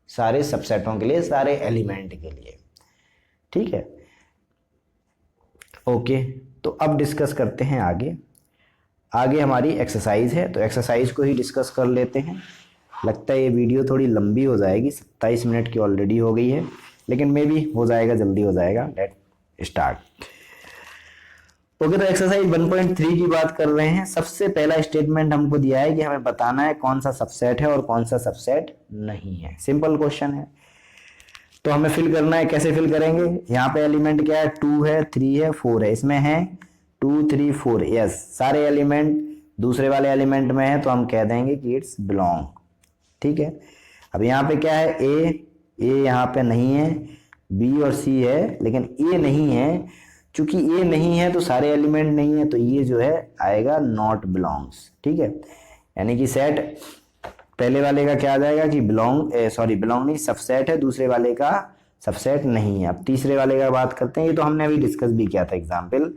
S1: सारे सबसेटों के लिए, सारे एलिमेंट के लिए, ठीक है। ओके, तो अब डिस्कस करते हैं आगे हमारी एक्सरसाइज है, तो एक्सरसाइज को ही डिस्कस कर लेते हैं। लगता है ये वीडियो थोड़ी लंबी हो जाएगी, 27 मिनट की ऑलरेडी हो गई है, लेकिन मे भी हो जाएगा, जल्दी हो जाएगा। Let start. ओके, तो एक्सरसाइज 1.3 की बात कर रहे हैं। सबसे पहला स्टेटमेंट हमको दिया है कि हमें बताना है कौन सा सबसेट है और कौन सा सबसेट नहीं है। सिंपल क्वेश्चन है, तो हमें फिल करना है। कैसे फिल करेंगे? यहाँ पे एलिमेंट क्या है? 2 है, 3 है, 4 है। इसमें है 2 3 4, यस, सारे एलिमेंट दूसरे वाले एलिमेंट में है, तो हम कह देंगे कि इट्स बिलोंग, ठीक है। अब यहाँ पे क्या है? ए यहाँ पे नहीं है, बी और सी है, लेकिन ए नहीं है। चूंकि ए नहीं है तो सारे एलिमेंट नहीं है, तो ये जो है आएगा नॉट बिलोंग्स, ठीक है। यानी कि सेट पहले वाले का क्या आ जाएगा कि बिलोंग नहीं, सबसेट है, दूसरे वाले का सबसेट नहीं है। अब तीसरे वाले का बात करते हैं। ये तो हमने अभी डिस्कस भी किया था एग्जाम्पल।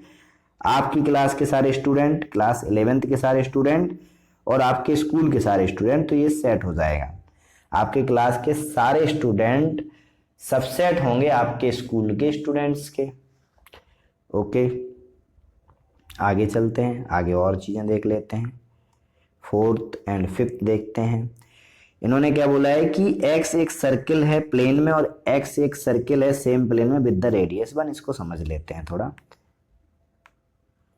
S1: आपकी क्लास के सारे स्टूडेंट, क्लास 11th के सारे स्टूडेंट और आपके स्कूल के सारे स्टूडेंट, तो ये सेट हो जाएगा। आपके क्लास के सारे स्टूडेंट सबसेट होंगे आपके स्कूल के स्टूडेंट्स के। ओके, आगे चलते हैं, आगे और चीज़ें देख लेते हैं। 4th एंड 5th देखते हैं। इन्होंने क्या बोला है कि x एक सर्किल है प्लेन में और x एक सर्किल है सेम प्लेन में विद द रेडियस 1। इसको समझ लेते हैं थोड़ा।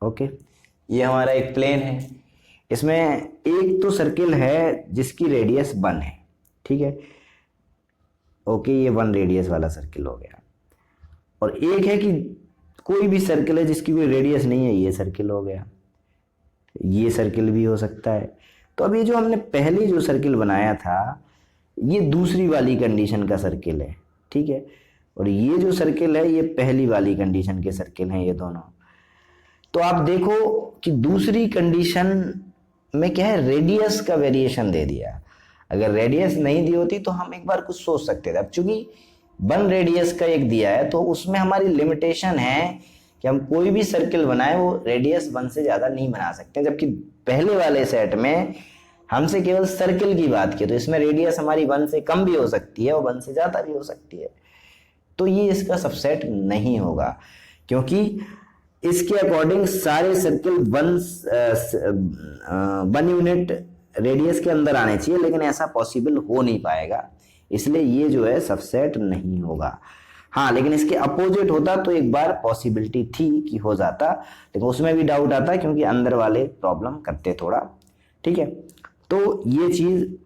S1: ओके, ये हमारा एक प्लेन है, इसमें एक तो सर्किल है जिसकी रेडियस 1 है, ठीक है। ओके, ये 1 रेडियस वाला सर्किल हो गया। और एक है कि कोई भी सर्किल है जिसकी कोई रेडियस नहीं है, ये सर्किल हो गया। ये सर्किल भी हो सकता है। तो अब ये जो हमने पहले जो सर्किल बनाया था, ये दूसरी वाली कंडीशन का सर्किल है, ठीक है। और ये जो सर्किल है ये पहली वाली कंडीशन के सर्किल हैं, ये दोनों। तो आप देखो कि दूसरी कंडीशन में क्या है, रेडियस का वेरिएशन दे दिया। अगर रेडियस नहीं दी होती तो हम एक बार कुछ सोच सकते थे। अब चूंकि 1 रेडियस का एक दिया है, तो उसमें हमारी लिमिटेशन है कि हम कोई भी सर्किल बनाए वो रेडियस 1 से ज्यादा नहीं बना सकते। जबकि पहले वाले सेट में हमसे केवल सर्किल की बात की, तो इसमें रेडियस हमारी 1 से कम भी हो सकती है और 1 से ज्यादा भी हो सकती है। तो ये इसका सबसेट नहीं होगा, क्योंकि इसके अकॉर्डिंग सारे सर्किल 1 यूनिट रेडियस के अंदर आने चाहिए, लेकिन ऐसा पॉसिबल हो नहीं पाएगा, इसलिए ये जो है सबसेट नहीं होगा। हाँ, लेकिन इसके अपोजिट होता तो एक बार पॉसिबिलिटी थी कि हो जाता, लेकिन उसमें भी डाउट आता क्योंकि अंदर वाले प्रॉब्लम करते थोड़ा, ठीक है। तो ये चीज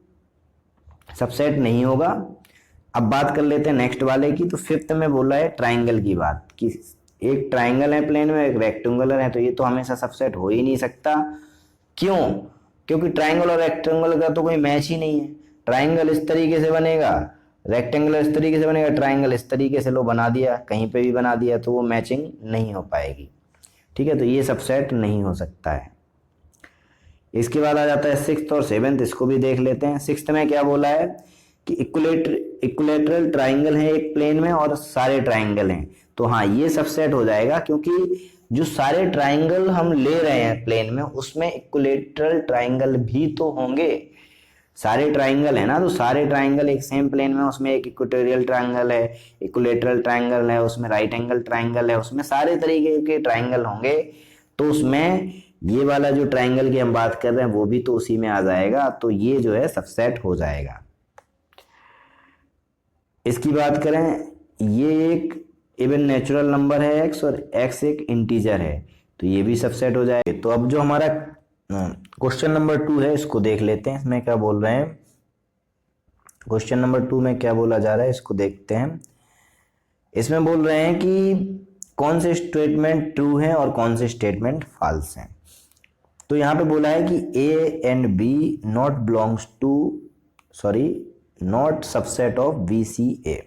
S1: सबसेट नहीं होगा। अब बात कर लेते हैं नेक्स्ट वाले की। तो फिफ्थ में बोला है ट्राइंगल की बात, कि एक ट्राइंगल है प्लेन में, एक रेक्टेंगुलर है, तो ये तो हमेशा सबसेट हो ही नहीं सकता। क्यों? क्योंकि ट्राइंगल और रेक्टेंगल का तो कोई मैच ही नहीं है। ट्राइंगल इस तरीके से बनेगा, रेक्टेंगल इस तरीके से बनेगा, ट्राइंगल इस तरीके से लो बना दिया, कहीं पे भी बना दिया, तो वो मैचिंग नहीं हो पाएगी। ठीक है, तो ये सबसेट नहीं हो सकता है। इसके बाद आ जाता है सिक्स्थ और सेवेंथ, इसको भी देख लेते हैं। सिक्स्थ में क्या बोला है कि इक्विलेटरल ट्राइंगल है एक प्लेन में और सारे ट्राइंगल हैं, तो हाँ ये सबसेट हो जाएगा, क्योंकि जो सारे ट्राइंगल हम ले रहे हैं प्लेन में उसमें इक्विलेटरल ट्राइंगल भी तो होंगे। सारे ट्राइंगल है ना, तो सारे ट्राइंगल एक सेम प्लेन में, उसमें एक इक्वेटोरियल ट्राइंगल है, इक्विलेटरल ट्राइंगल है, उसमें राइट एंगल ट्राइंगल है, उसमें सारे तरीके के ट्राइंगल होंगे, तो उसमें ये वाला जो ट्राइंगल की हम बात कर रहे हैं वो भी तो उसी में आ जाएगा, तो ये जो है सबसेट हो जाएगा। इसकी बात करें, ये एक इवन नेचुरल नंबर है एक्स और एक्स एक इंटीजर है, तो ये भी सबसेट हो जाएगा। तो अब जो हमारा क्वेश्चन नंबर 2 है इसको देख लेते हैं, इसमें क्या बोल रहे हैं। क्वेश्चन नंबर 2 में क्या बोला जा रहा है इसको देखते हैं। इसमें बोल रहे हैं कि कौन से स्टेटमेंट ट्रू हैं और कौन से स्टेटमेंट फॉल्स हैं। तो यहाँ पे बोला है कि A and B not belongs to not subset of B C A.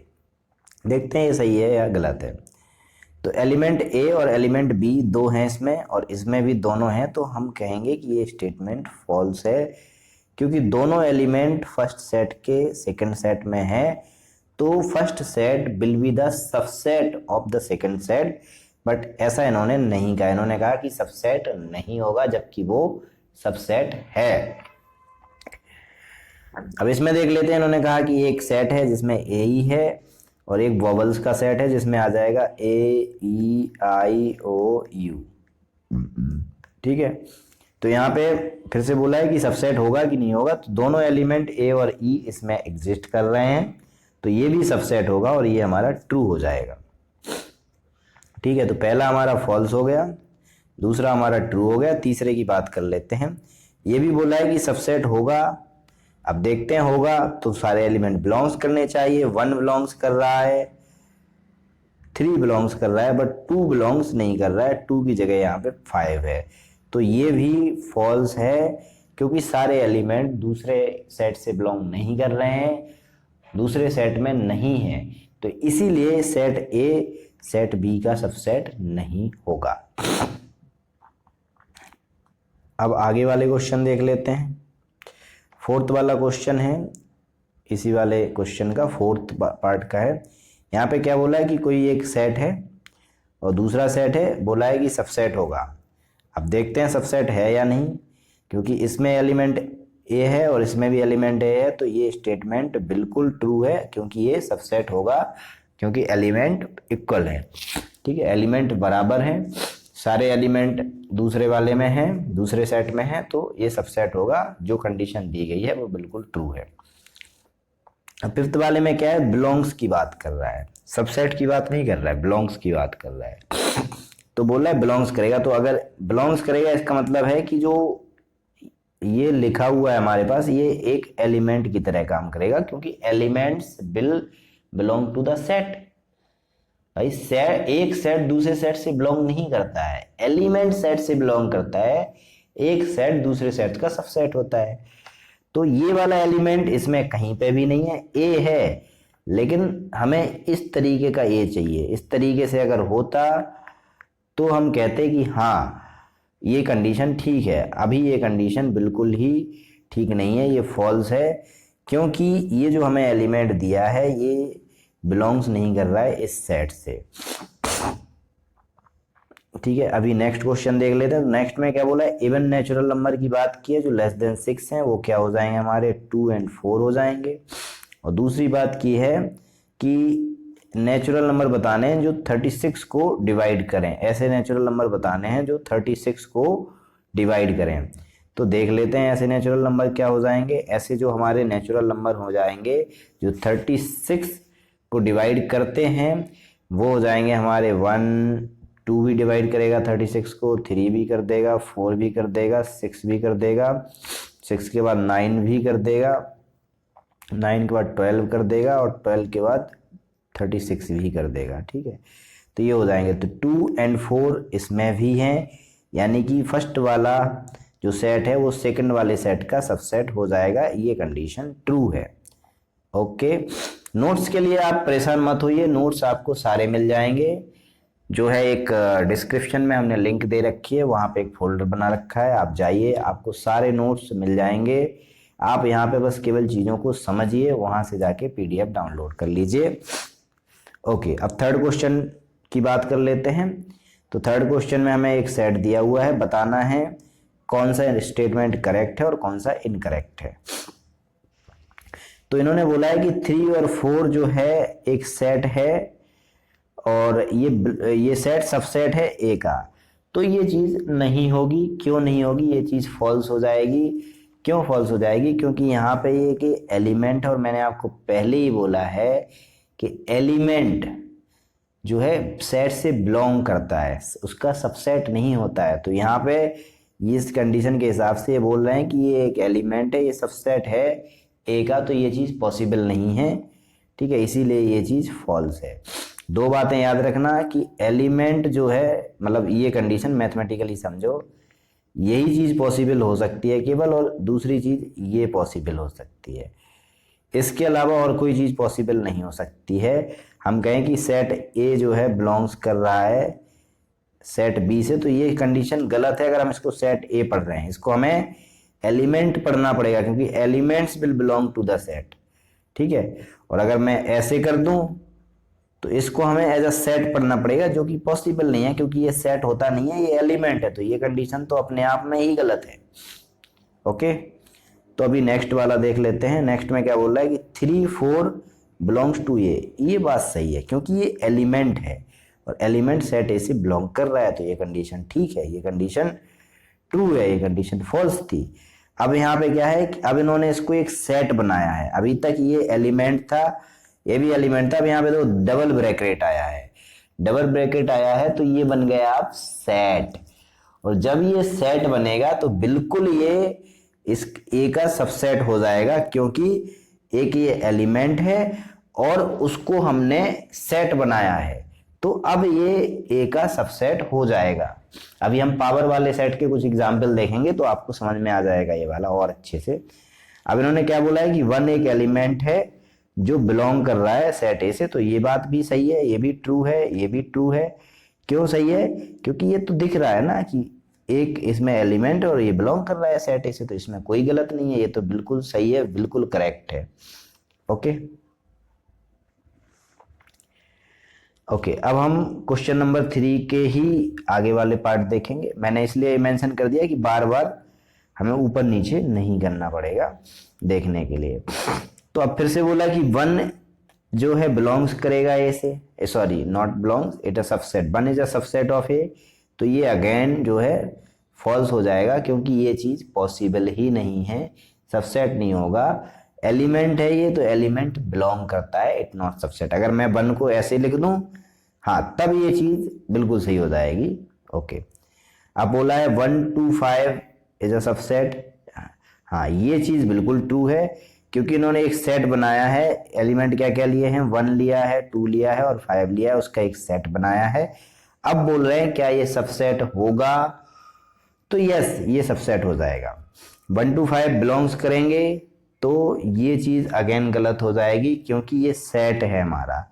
S1: देखते हैं ये सही है या गलत है। तो एलिमेंट ए और एलिमेंट बी दो हैं इसमें, और इसमें भी दोनों हैं, तो हम कहेंगे कि ये स्टेटमेंट फॉल्स है, क्योंकि दोनों एलिमेंट फर्स्ट सेट के सेकंड सेट में है, तो first set will be the subset of the second set. But ऐसा इन्होंने नहीं कहा, इन्होंने कहा कि सबसेट नहीं होगा, जबकि वो सबसेट है। अब इसमें देख लेते हैं, इन्होंने कहा कि एक सेट है जिसमें ए ई है, और एक वॉवल्स का सेट है जिसमें आ जाएगा ए ई आई ओ यू। ठीक है, तो यहाँ पे फिर से बोला है कि सबसेट होगा कि नहीं होगा, तो दोनों एलिमेंट ए और ई इसमें एग्जिस्ट कर रहे हैं, तो ये भी सबसेट होगा और ये हमारा ट्रू हो जाएगा। ठीक है, तो पहला हमारा फॉल्स हो गया, दूसरा हमारा ट्रू हो गया, तीसरे की बात कर लेते हैं। ये भी बोला है कि सबसेट होगा। अब देखते हैं होगा तो सारे एलिमेंट बिलोंग्स करने चाहिए। 1 बिलोंग्स कर रहा है, 3 बिलोंग्स कर रहा है, बट 2 बिलोंग्स नहीं कर रहा है, 2 की जगह यहाँ पे 5 है, तो ये भी फॉल्स है, क्योंकि सारे एलिमेंट दूसरे सेट से बिलोंग नहीं कर रहे हैं, दूसरे सेट में नहीं है, तो इसीलिए सेट ए सेट बी का सबसेट नहीं होगा। अब आगे वाले क्वेश्चन देख लेते हैं। फोर्थ वाला क्वेश्चन है, इसी वाले क्वेश्चन का फोर्थ पार्ट का है। यहाँ पे क्या बोला है कि कोई एक सेट है और दूसरा सेट है, बोला है कि सबसेट होगा। अब देखते हैं सबसेट है या नहीं, क्योंकि इसमें एलिमेंट ए है और इसमें भी एलिमेंट ए है, तो ये स्टेटमेंट बिल्कुल ट्रू है, क्योंकि ये सबसेट होगा, क्योंकि एलिमेंट इक्वल है। ठीक है, एलिमेंट बराबर हैं, सारे एलिमेंट दूसरे वाले में हैं, दूसरे सेट में हैं, तो ये सबसेट होगा। जो कंडीशन दी गई है वो बिल्कुल ट्रू है। अब फिफ्थ वाले में क्या है, बिलोंग्स की बात कर रहा है, सबसेट की बात नहीं कर रहा है, बिलोंग्स की बात कर रहा है। तो बोल रहा है बिलोंग्स करेगा, तो अगर बिलोंग्स करेगा इसका मतलब है कि जो ये लिखा हुआ है हमारे पास, ये एक एलिमेंट की तरह काम करेगा, क्योंकि elements will belong to the set. भाई सेट, एक सेट दूसरे सेट से बिलोंग नहीं करता है, एलिमेंट सेट से बिलोंग करता है, एक सेट दूसरे सेट का सबसेट होता है। तो ये वाला एलिमेंट इसमें कहीं पे भी नहीं है, ए है, लेकिन हमें इस तरीके का ए चाहिए। इस तरीके से अगर होता तो हम कहते कि हाँ ये कंडीशन ठीक है। अभी ये कंडीशन बिल्कुल ही ठीक नहीं है, ये फॉल्स है, क्योंकि ये जो हमें एलिमेंट दिया है ये बिलोंग्स नहीं कर रहा है इस सेट से। ठीक है, अभी नेक्स्ट क्वेश्चन देख लेते हैं। तो नेक्स्ट में क्या बोला है, इवन नेचुरल नंबर की बात की है, जो लेस देन 6 हैं वो क्या हो जाएंगे हमारे 2 और 4 हो जाएंगे। और दूसरी बात की है कि नेचुरल नंबर बताने हैं जो 36 को डिवाइड करें, ऐसे नेचुरल नंबर बताने हैं जो 36 को डिवाइड करें। तो देख लेते हैं ऐसे नेचुरल नंबर क्या हो जाएंगे। ऐसे जो हमारे नेचुरल नंबर हो जाएंगे जो 36 को डिवाइड करते हैं वो हो जाएंगे हमारे 1, 2 भी डिवाइड करेगा 36 को, 3 भी कर देगा, 4 भी कर देगा, 6 भी कर देगा, 6 के बाद 9 भी कर देगा, 9 के बाद 12 कर देगा और 12 के बाद 36 भी कर देगा, ठीक है। तो ये हो जाएंगे, तो 2 और 4 इसमें भी हैं, यानी कि फर्स्ट वाला जो सेट है वो सेकंड वाले सेट का सबसेट हो जाएगा, ये कंडीशन ट्रू है। ओके, नोट्स के लिए आप परेशान मत होइए, नोट्स आपको सारे मिल जाएंगे। जो है एक डिस्क्रिप्शन में हमने लिंक दे रखी है, वहाँ पे एक फोल्डर बना रखा है, आप जाइए, आपको सारे नोट्स मिल जाएंगे। आप यहाँ पे बस केवल चीज़ों को समझिए, वहाँ से जाके पीडीएफ डाउनलोड कर लीजिए। ओके, अब थर्ड क्वेश्चन की बात कर लेते हैं। तो थर्ड क्वेश्चन में हमें एक सेट दिया हुआ है, बताना है कौन सा स्टेटमेंट करेक्ट है और कौन सा इनकरेक्ट है। तो इन्होंने बोला है कि 3 और 4 जो है एक सेट है और ये सेट सबसेट है ए का, तो ये चीज़ नहीं होगी। क्यों नहीं होगी? ये चीज़ फॉल्स हो जाएगी। क्यों फॉल्स हो जाएगी? क्योंकि यहाँ पे ये कि एलिमेंट, और मैंने आपको पहले ही बोला है कि एलिमेंट जो है सेट से बिलोंग करता है, उसका सबसेट नहीं होता है। तो यहाँ पे इस कंडीशन के हिसाब से ये बोल रहे हैं कि ये एक एलिमेंट है, ये सबसेट है ए का, तो ये चीज़ पॉसिबल नहीं है, ठीक है, इसीलिए ये चीज़ फॉल्स है। दो बातें याद रखना कि एलिमेंट जो है, मतलब ये कंडीशन मैथमेटिकली समझो, यही चीज़ पॉसिबल हो सकती है केवल, और दूसरी चीज़ ये पॉसिबल हो सकती है, इसके अलावा और कोई चीज़ पॉसिबल नहीं हो सकती है। हम कहें कि सेट ए जो है बिलोंग्स कर रहा है सेट बी से, तो ये कंडीशन गलत है। अगर हम इसको सेट ए पढ़ रहे हैं, इसको हमें एलिमेंट पढ़ना पड़ेगा, क्योंकि elements will belong to the set, ठीक है। और अगर मैं ऐसे कर दूं तो इसको हमें एज अ सेट पढ़ना पड़ेगा, जो कि पॉसिबल नहीं है, क्योंकि ये सेट होता नहीं है, ये एलिमेंट है। तो ये कंडीशन तो अपने आप में ही गलत है। ओके, तो अभी नेक्स्ट वाला देख लेते हैं। नेक्स्ट में क्या बोल रहा है कि 3, 4 बिलोंग्स टू ये बात सही है, क्योंकि ये एलिमेंट है और एलिमेंट सेट ए से बिलोंग कर रहा है, तो ये कंडीशन ठीक है, ये कंडीशन ट्रू है, ये कंडीशन फॉल्स थी। अब यहाँ पे क्या है कि अब इन्होंने इसको एक सेट बनाया है। अभी तक ये एलिमेंट था, ये भी एलिमेंट था, अब यहाँ पे तो डबल ब्रैकेट आया है। डबल ब्रैकेट आया है तो ये बन गया आप सेट, और जब ये सेट बनेगा तो बिल्कुल ये इस ए का सबसेट हो जाएगा, क्योंकि एक ये एलिमेंट है और उसको हमने सेट बनाया है, तो अब ये ए का सबसेट हो जाएगा। अभी हम पावर वाले सेट के कुछ एग्जाम्पल देखेंगे तो आपको समझ में आ जाएगा ये वाला और अच्छे से। अब इन्होंने क्या बोला है कि 1 एक एलिमेंट है जो बिलोंग कर रहा है सेट ए से, तो ये बात भी सही है, ये भी ट्रू है, ये भी ट्रू है। क्यों सही है? क्योंकि ये तो दिख रहा है ना कि एक इसमें एलिमेंट और ये बिलोंग कर रहा है सेट ए से, तो इसमें कोई गलत नहीं है, ये तो बिल्कुल सही है, बिल्कुल करेक्ट है। ओके ओके, अब हम क्वेश्चन नंबर 3 के ही आगे वाले पार्ट देखेंगे। मैंने इसलिए मेंशन कर दिया कि बार बार हमें ऊपर नीचे नहीं करना पड़ेगा देखने के लिए। तो अब फिर से बोला कि 1 जो है बिलोंग्स करेगा ए से, sorry not belongs, it a subset, 1 is a subset of A, तो ये अगेन जो है फॉल्स हो जाएगा, क्योंकि ये चीज़ पॉसिबल ही नहीं है, सबसेट नहीं होगा। एलिमेंट है ये, तो एलिमेंट बिलोंग करता है, इट नॉट सबसेट। अगर मैं 1 को ऐसे लिख दूं, हाँ, तब ये चीज़ बिल्कुल सही हो जाएगी। ओके, अब बोला है 1 to 5 इज अ सबसेट, हाँ ये चीज़ बिल्कुल ट्रू है, क्योंकि इन्होंने एक सेट बनाया है। एलिमेंट क्या क्या लिए हैं? 1 लिया है, 2 लिया है और 5 लिया है, उसका एक सेट बनाया है। अब बोल रहे हैं क्या ये सबसेट होगा? तो यस, ये सबसेट हो जाएगा। 1 to 5 बिलोंग्स करेंगे, तो ये चीज़ अगेन गलत हो जाएगी, क्योंकि ये सेट है हमारा।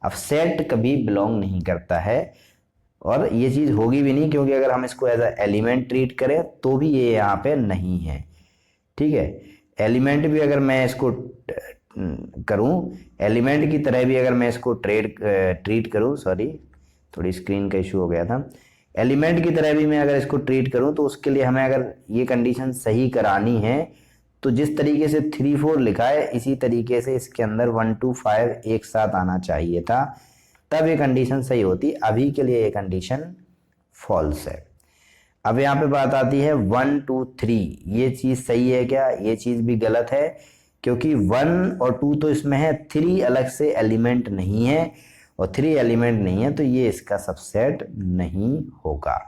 S1: अब सेट कभी बिलोंग नहीं करता है, और ये चीज़ होगी भी नहीं, क्योंकि अगर हम इसको एज अ एलिमेंट ट्रीट करें तो भी ये यहाँ पे नहीं है, ठीक है। एलिमेंट भी अगर मैं इसको करूं, एलिमेंट की तरह भी अगर मैं इसको ट्रीट करूं, सॉरी थोड़ी स्क्रीन का इशू हो गया था। एलिमेंट की तरह भी मैं अगर इसको ट्रीट करूं, तो उसके लिए हमें अगर ये कंडीशन सही करानी है, तो जिस तरीके से 3, 4 लिखा है, इसी तरीके से इसके अंदर 1 to 5 एक साथ आना चाहिए था, तब ये कंडीशन सही होती। अभी के लिए ये कंडीशन फॉल्स है। अब यहाँ पे बात आती है 1 to 3, ये चीज़ सही है क्या? ये चीज़ भी गलत है, क्योंकि 1 और 2 तो इसमें है, 3 अलग से एलिमेंट नहीं है, और 3 एलिमेंट नहीं है, तो ये इसका सबसेट नहीं होगा।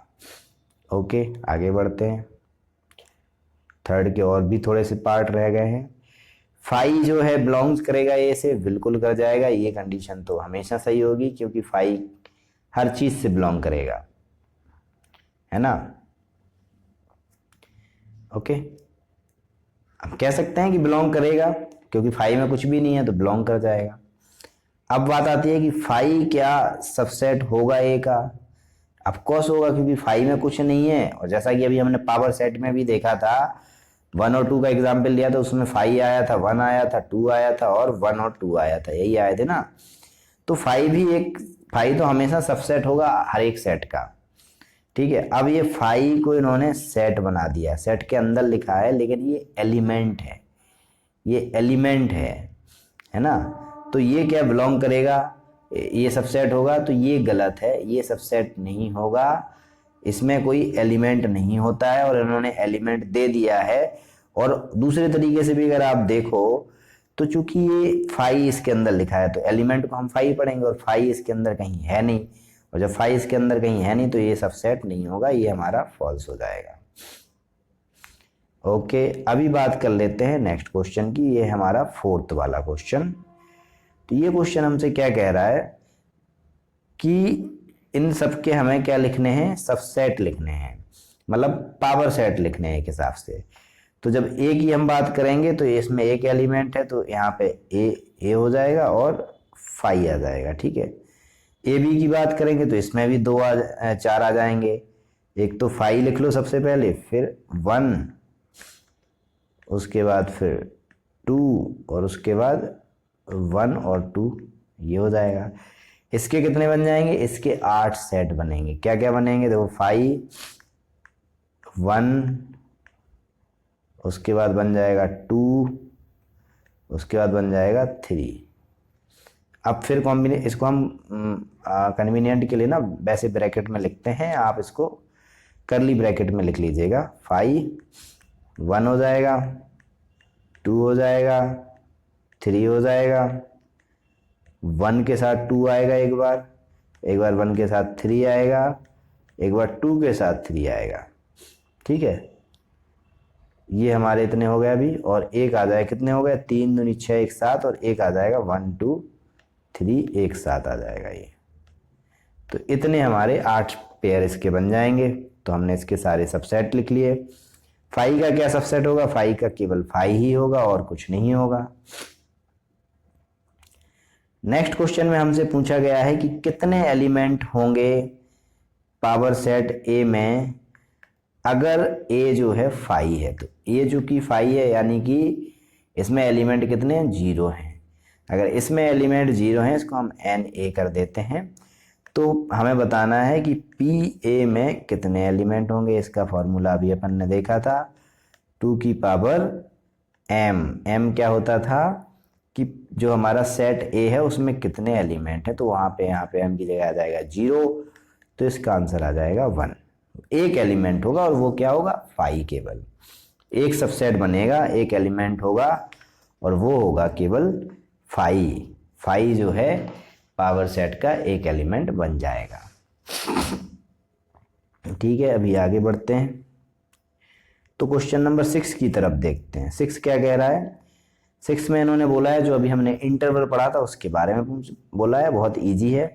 S1: ओके, आगे बढ़ते हैं। थर्ड के और भी थोड़े से पार्ट रह गए हैं। फाई जो है बिलोंग्स करेगा ए से, बिल्कुल कर जाएगा, ये कंडीशन तो हमेशा सही होगी क्योंकि फाई हर चीज से बिलोंग करेगा, है ना। ओके, अब कह सकते हैं कि बिलोंग करेगा क्योंकि फाई में कुछ भी नहीं है तो बिलोंग कर जाएगा। अब बात आती है कि फाई क्या सबसेट होगा ए का। ऑफ कोर्स होगा क्योंकि फाई में कुछ नहीं है, और जैसा कि अभी हमने पावर सेट में भी देखा था, 1 और 2 का एग्जाम्पल लिया था, उसमें फाई आया था, 1 आया था, 2 आया था और 1 और 2 आया था, यही आए थे ना। तो फाई तो हमेशा सबसेट होगा हर एक सेट का, ठीक है। अब ये फाई को इन्होंने सेट बना दिया, सेट के अंदर लिखा है लेकिन ये एलिमेंट है, ये एलिमेंट है ना। तो ये क्या बिलोंग करेगा, ये सबसेट होगा, तो ये गलत है, ये सबसेट नहीं होगा, इसमें कोई एलिमेंट नहीं होता है और इन्होंने एलिमेंट दे दिया है। और दूसरे तरीके से भी अगर आप देखो तो चूंकि ये फाई इसके अंदर लिखा है तो एलिमेंट को हम फाई पढ़ेंगे, और फाई इसके अंदर कहीं है नहीं, और जब फाई इसके अंदर कहीं है नहीं तो ये सबसेट नहीं होगा, ये हमारा फॉल्स हो जाएगा। ओके, अभी बात कर लेते हैं नेक्स्ट क्वेश्चन की, ये हमारा 4th वाला क्वेश्चन। तो ये क्वेश्चन हमसे क्या कह रहा है कि इन सब के हमें क्या लिखने हैं, सबसेट लिखने हैं, मतलब पावर सेट लिखने हैं एक हिसाब से। तो जब ए की हम बात करेंगे तो इसमें एक एलिमेंट है तो यहाँ पे ए हो जाएगा और फाई आ जाएगा, ठीक है। ए बी की बात करेंगे तो इसमें भी 4 आ जाएंगे, एक तो फाई लिख लो सबसे पहले, फिर 1, उसके बाद फिर 2 और उसके बाद 1 और 2, ये हो जाएगा। इसके कितने बन जाएंगे, इसके 8 सेट बनेंगे। क्या क्या बनेंगे, देखो 5, 1, उसके बाद बन जाएगा 2, उसके बाद बन जाएगा 3। अब फिर इसको हम कन्वीनियंट के लिए ना वैसे ब्रैकेट में लिखते हैं, आप इसको करली ब्रैकेट में लिख लीजिएगा। 5, 1 हो जाएगा, 2 हो जाएगा, 3 हो जाएगा, 1 के साथ 2 आएगा, एक बार 1 के साथ 3 आएगा, एक बार 2 के साथ 3 आएगा, ठीक है। ये हमारे इतने हो गए अभी, और एक आ जाएगा, कितने हो गए, 3 दूनी 6, एक साथ, और एक आ जाएगा 1 2 3 एक साथ आ जाएगा ये। तो इतने हमारे 8 पेयर इसके बन जाएंगे। तो हमने इसके सारे सबसेट लिख लिए। फाई का क्या सबसेट होगा, फाई का केवल फाई ही होगा और कुछ नहीं होगा। नेक्स्ट क्वेश्चन में हमसे पूछा गया है कि कितने एलिमेंट होंगे पावर सेट ए में अगर ए जो है फाई है। तो ए जो कि फाई है यानी कि इसमें एलिमेंट कितने हैं, 0 हैं। अगर इसमें एलिमेंट 0 हैं, इसको हम एन ए कर देते हैं। तो हमें बताना है कि पी ए में कितने एलिमेंट होंगे। इसका फॉर्मूला अभी अपन ने देखा था, 2 की पावर एम। एम क्या होता था कि जो हमारा सेट ए है उसमें कितने एलिमेंट है, तो वहाँ पे यहाँ पे एम की जगह आ जाएगा 0, तो इसका आंसर आ जाएगा 1। एक एलिमेंट होगा और वो क्या होगा, फाई। केवल एक सबसेट बनेगा, एक एलिमेंट होगा और वो होगा केवल फाई। फाई जो है पावर सेट का एक एलिमेंट बन जाएगा। ठीक है, अभी आगे बढ़ते हैं। तो क्वेश्चन नंबर 6 की तरफ देखते हैं। 6 क्या कह रहा है, 6 में इन्होंने बोला है, जो अभी हमने इंटरवल पढ़ा था उसके बारे में बोला है। बहुत इजी है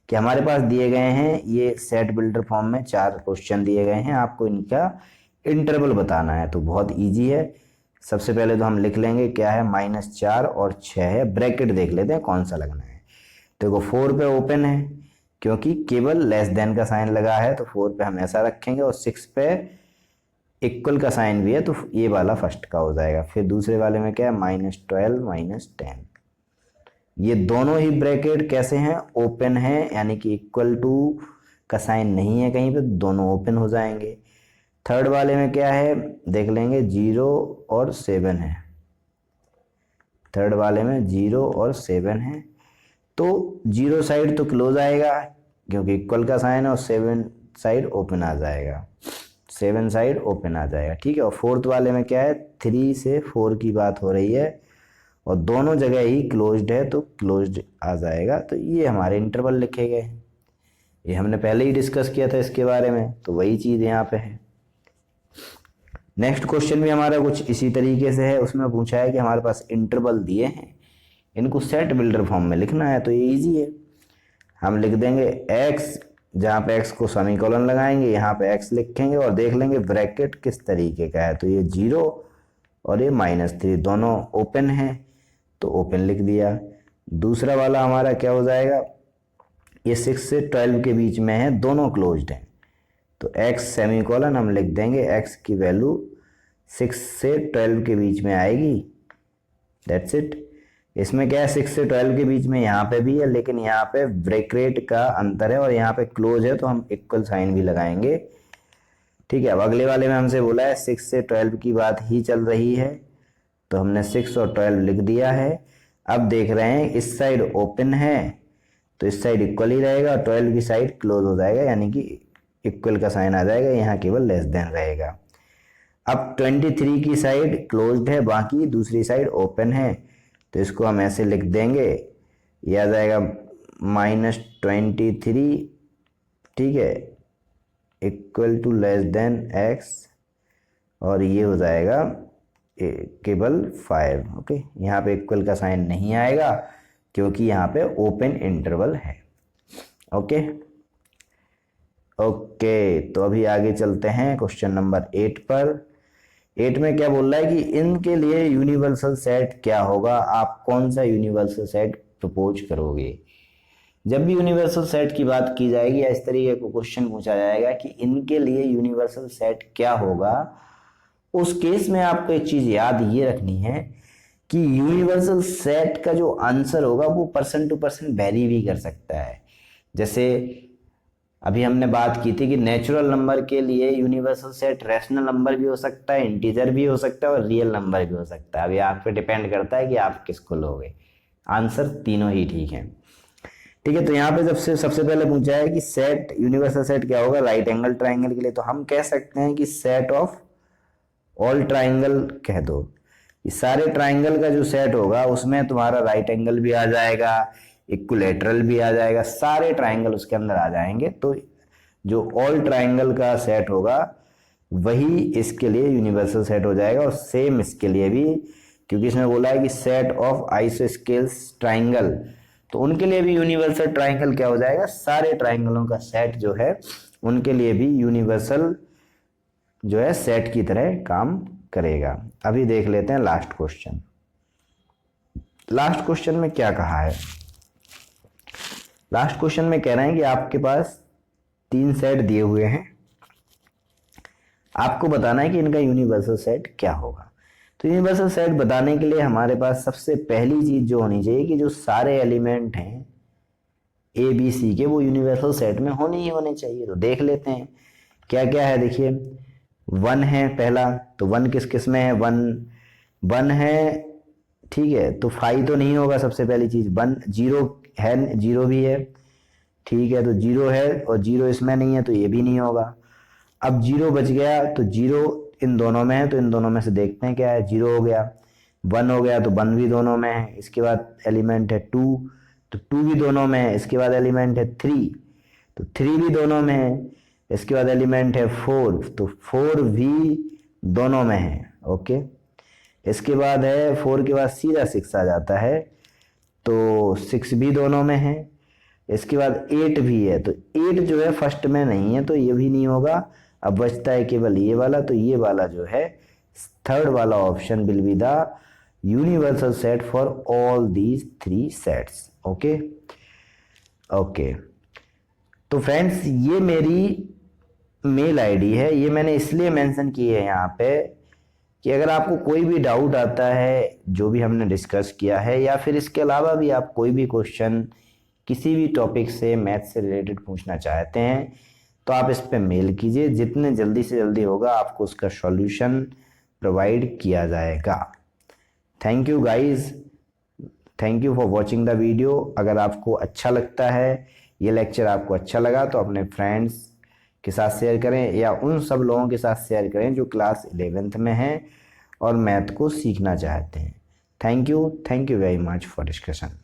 S1: कि हमारे पास दिए गए हैं ये सेट बिल्डर फॉर्म में 4 क्वेश्चन दिए गए हैं, आपको इनका इंटरवल बताना है। तो बहुत इजी है। सबसे पहले तो हम लिख लेंगे क्या है, -4 और 6 है। ब्रैकेट देख लेते हैं कौन सा लगना है। देखो 4 पे ओपन है क्योंकि केवल लेस देन का साइन लगा है, तो 4 पे हम ऐसा रखेंगे, और 6 पे इक्वल का साइन भी है तो ये वाला फर्स्ट का हो जाएगा। फिर दूसरे वाले में क्या है, -12 -10। ये दोनों ही ब्रैकेट कैसे हैं, ओपन है, यानी कि इक्वल टू का साइन नहीं है कहीं पे, दोनों ओपन हो जाएंगे। थर्ड वाले में क्या है देख लेंगे, 0 और 7 है। थर्ड वाले में 0 और 7 है, तो 0 साइड तो क्लोज आएगा क्योंकि इक्वल का साइन है, और 7 साइड ओपन आ जाएगा। 7 साइड ओपन आ जाएगा, ठीक है। और फोर्थ वाले में क्या है, 3 से 4 की बात हो रही है और दोनों जगह ही क्लोज्ड है तो क्लोज्ड आ जाएगा। तो ये हमारे इंटरवल लिखे गए हैं, ये हमने पहले ही डिस्कस किया था इसके बारे में, तो वही चीज़ यहाँ पे है। नेक्स्ट क्वेश्चन भी हमारा कुछ इसी तरीके से है। उसमें पूछा है कि हमारे पास इंटरवल दिए हैं, इनको सेट बिल्डर फॉर्म में लिखना है। तो ये इजी है, हम लिख देंगे x, जहाँ पे x को सेमीकोलन लगाएंगे, यहाँ पे x लिखेंगे और देख लेंगे ब्रैकेट किस तरीके का है। तो ये 0 और ये -3 दोनों ओपन है, तो ओपन लिख दिया। दूसरा वाला हमारा क्या हो जाएगा, ये 6 से 12 के बीच में है, दोनों क्लोज्ड हैं, तो x सेमीकोलन हम लिख देंगे, x की वैल्यू 6 से 12 के बीच में आएगी, दैट्स इट। इसमें क्या है, 6 से 12 के बीच में यहाँ पे भी है, लेकिन यहाँ पे ब्रैकेट का अंतर है और यहाँ पे क्लोज है, तो हम इक्वल साइन भी लगाएंगे। ठीक है, अब अगले वाले में हमसे बोला है 6 से 12 की बात ही चल रही है, तो हमने 6 और 12 लिख दिया है। अब देख रहे हैं इस साइड ओपन है, तो इस साइड इक्वल ही रहेगा, 12 की साइड क्लोज हो जाएगा, यानी कि इक्वल का साइन आ जाएगा, यहाँ केवल लेस देन रहेगा। अब 23 की साइड क्लोज्ड है, बाकी दूसरी साइड ओपन है, तो इसको हम ऐसे लिख देंगे, यह आ जाएगा -23, ठीक है, equal to less than x, और ये हो जाएगा केवल 5। ओके, यहाँ पे इक्वल का साइन नहीं आएगा क्योंकि यहाँ पे ओपन इंटरवल है। ओके ओके, तो अभी आगे चलते हैं क्वेश्चन नंबर 8 पर। 8 में क्या बोल रहा है कि इनके लिए यूनिवर्सल सेट क्या होगा, आप कौन सा यूनिवर्सल सेट प्रपोज करोगे। जब भी यूनिवर्सल सेट की बात की जाएगी या इस तरीके को क्वेश्चन पूछा जाएगा कि इनके लिए यूनिवर्सल सेट क्या होगा, उस केस में आपको एक चीज याद ये रखनी है कि यूनिवर्सल सेट का जो आंसर होगा वो पर्सन टू पर्सन वेरी भी कर सकता है। जैसे अभी हमने बात की थी कि नेचुरल नंबर के लिए यूनिवर्सल सेट रैशनल नंबर भी हो सकता है, इंटीजर भी हो सकता है और रियल नंबर भी हो सकता है। अभी आप पे डिपेंड करता है कि आप किसको लोगे, आंसर तीनों ही ठीक है। ठीक है, तो यहाँ पे सबसे पहले पूछा है कि सेट यूनिवर्सल सेट क्या होगा राइट एंगल ट्राइंगल के लिए, तो हम कह सकते हैं कि सेट ऑफ ऑल ट्राइंगल कह दो। इस सारे ट्राइंगल का जो सेट होगा उसमें तुम्हारा राइट एंगल भी आ जाएगा, इक्विलैटरल भी आ जाएगा, सारे ट्राइंगल उसके अंदर आ जाएंगे। तो जो ऑल ट्राइंगल का सेट होगा वही इसके लिए यूनिवर्सल सेट हो जाएगा, और सेम इसके लिए भी, क्योंकि इसमें बोला है कि सेट ऑफ आइसोस्केल्स ट्राइंगल, तो उनके लिए भी यूनिवर्सल ट्राइंगल क्या हो जाएगा, सारे ट्राइंगलों का सेट जो है उनके लिए भी यूनिवर्सल जो है सेट की तरह काम करेगा। अभी देख लेते हैं लास्ट क्वेश्चन। लास्ट क्वेश्चन में क्या कहा है, लास्ट क्वेश्चन में कह रहे हैं कि आपके पास 3 सेट दिए हुए हैं, आपको बताना है कि इनका यूनिवर्सल सेट क्या होगा। तो यूनिवर्सल सेट बताने के लिए हमारे पास सबसे पहली चीज जो होनी चाहिए कि जो सारे एलिमेंट हैं ए बी सी के वो यूनिवर्सल सेट में होने ही होने चाहिए। तो देख लेते हैं क्या क्या है। देखिए 1 है पहला, तो 1 किस किस में है, 1 है, ठीक है, तो 5 तो नहीं होगा सबसे पहली चीज। 1 0 है, 0 भी है, ठीक है, तो 0 है और 0 इसमें नहीं है, तो ये भी नहीं होगा। अब 0 बच गया, तो 0 इन दोनों में है, तो इन दोनों में से देखते हैं क्या है। 0 हो गया, 1 हो गया, तो 1 भी दोनों में है। इसके बाद एलिमेंट है 2, तो 2 भी दोनों में है। इसके बाद एलिमेंट है 3, तो 3 भी दोनों में है। इसके बाद एलिमेंट है 4, तो 4 भी दोनों में है। ओके, इसके बाद है 4 के बाद सीधा 6 आ जाता है, तो 6 भी दोनों में है। इसके बाद 8 भी है, तो 8 जो है फर्स्ट में नहीं है, तो ये भी नहीं होगा। अब बचता है केवल ये वाला, तो ये वाला जो है थर्ड वाला option will be the universal set for all these 3 sets. Okay okay, तो फ्रेंड्स ये मेरी मेल आईडी है, ये मैंने इसलिए मेंशन की है यहाँ पे कि अगर आपको कोई भी डाउट आता है जो भी हमने डिस्कस किया है, या फिर इसके अलावा भी आप कोई भी क्वेश्चन किसी भी टॉपिक से मैथ से रिलेटेड पूछना चाहते हैं, तो आप इस पे मेल कीजिए, जितने जल्दी से जल्दी होगा आपको उसका सॉल्यूशन प्रोवाइड किया जाएगा। Thank you guys, thank you for watching the video. अगर आपको अच्छा लगता है, ये लेक्चर आपको अच्छा लगा, तो अपने फ्रेंड्स के साथ शेयर करें या उन सब लोगों के साथ शेयर करें जो क्लास 11th में हैं और मैथ को सीखना चाहते हैं। Thank you very much for discussion.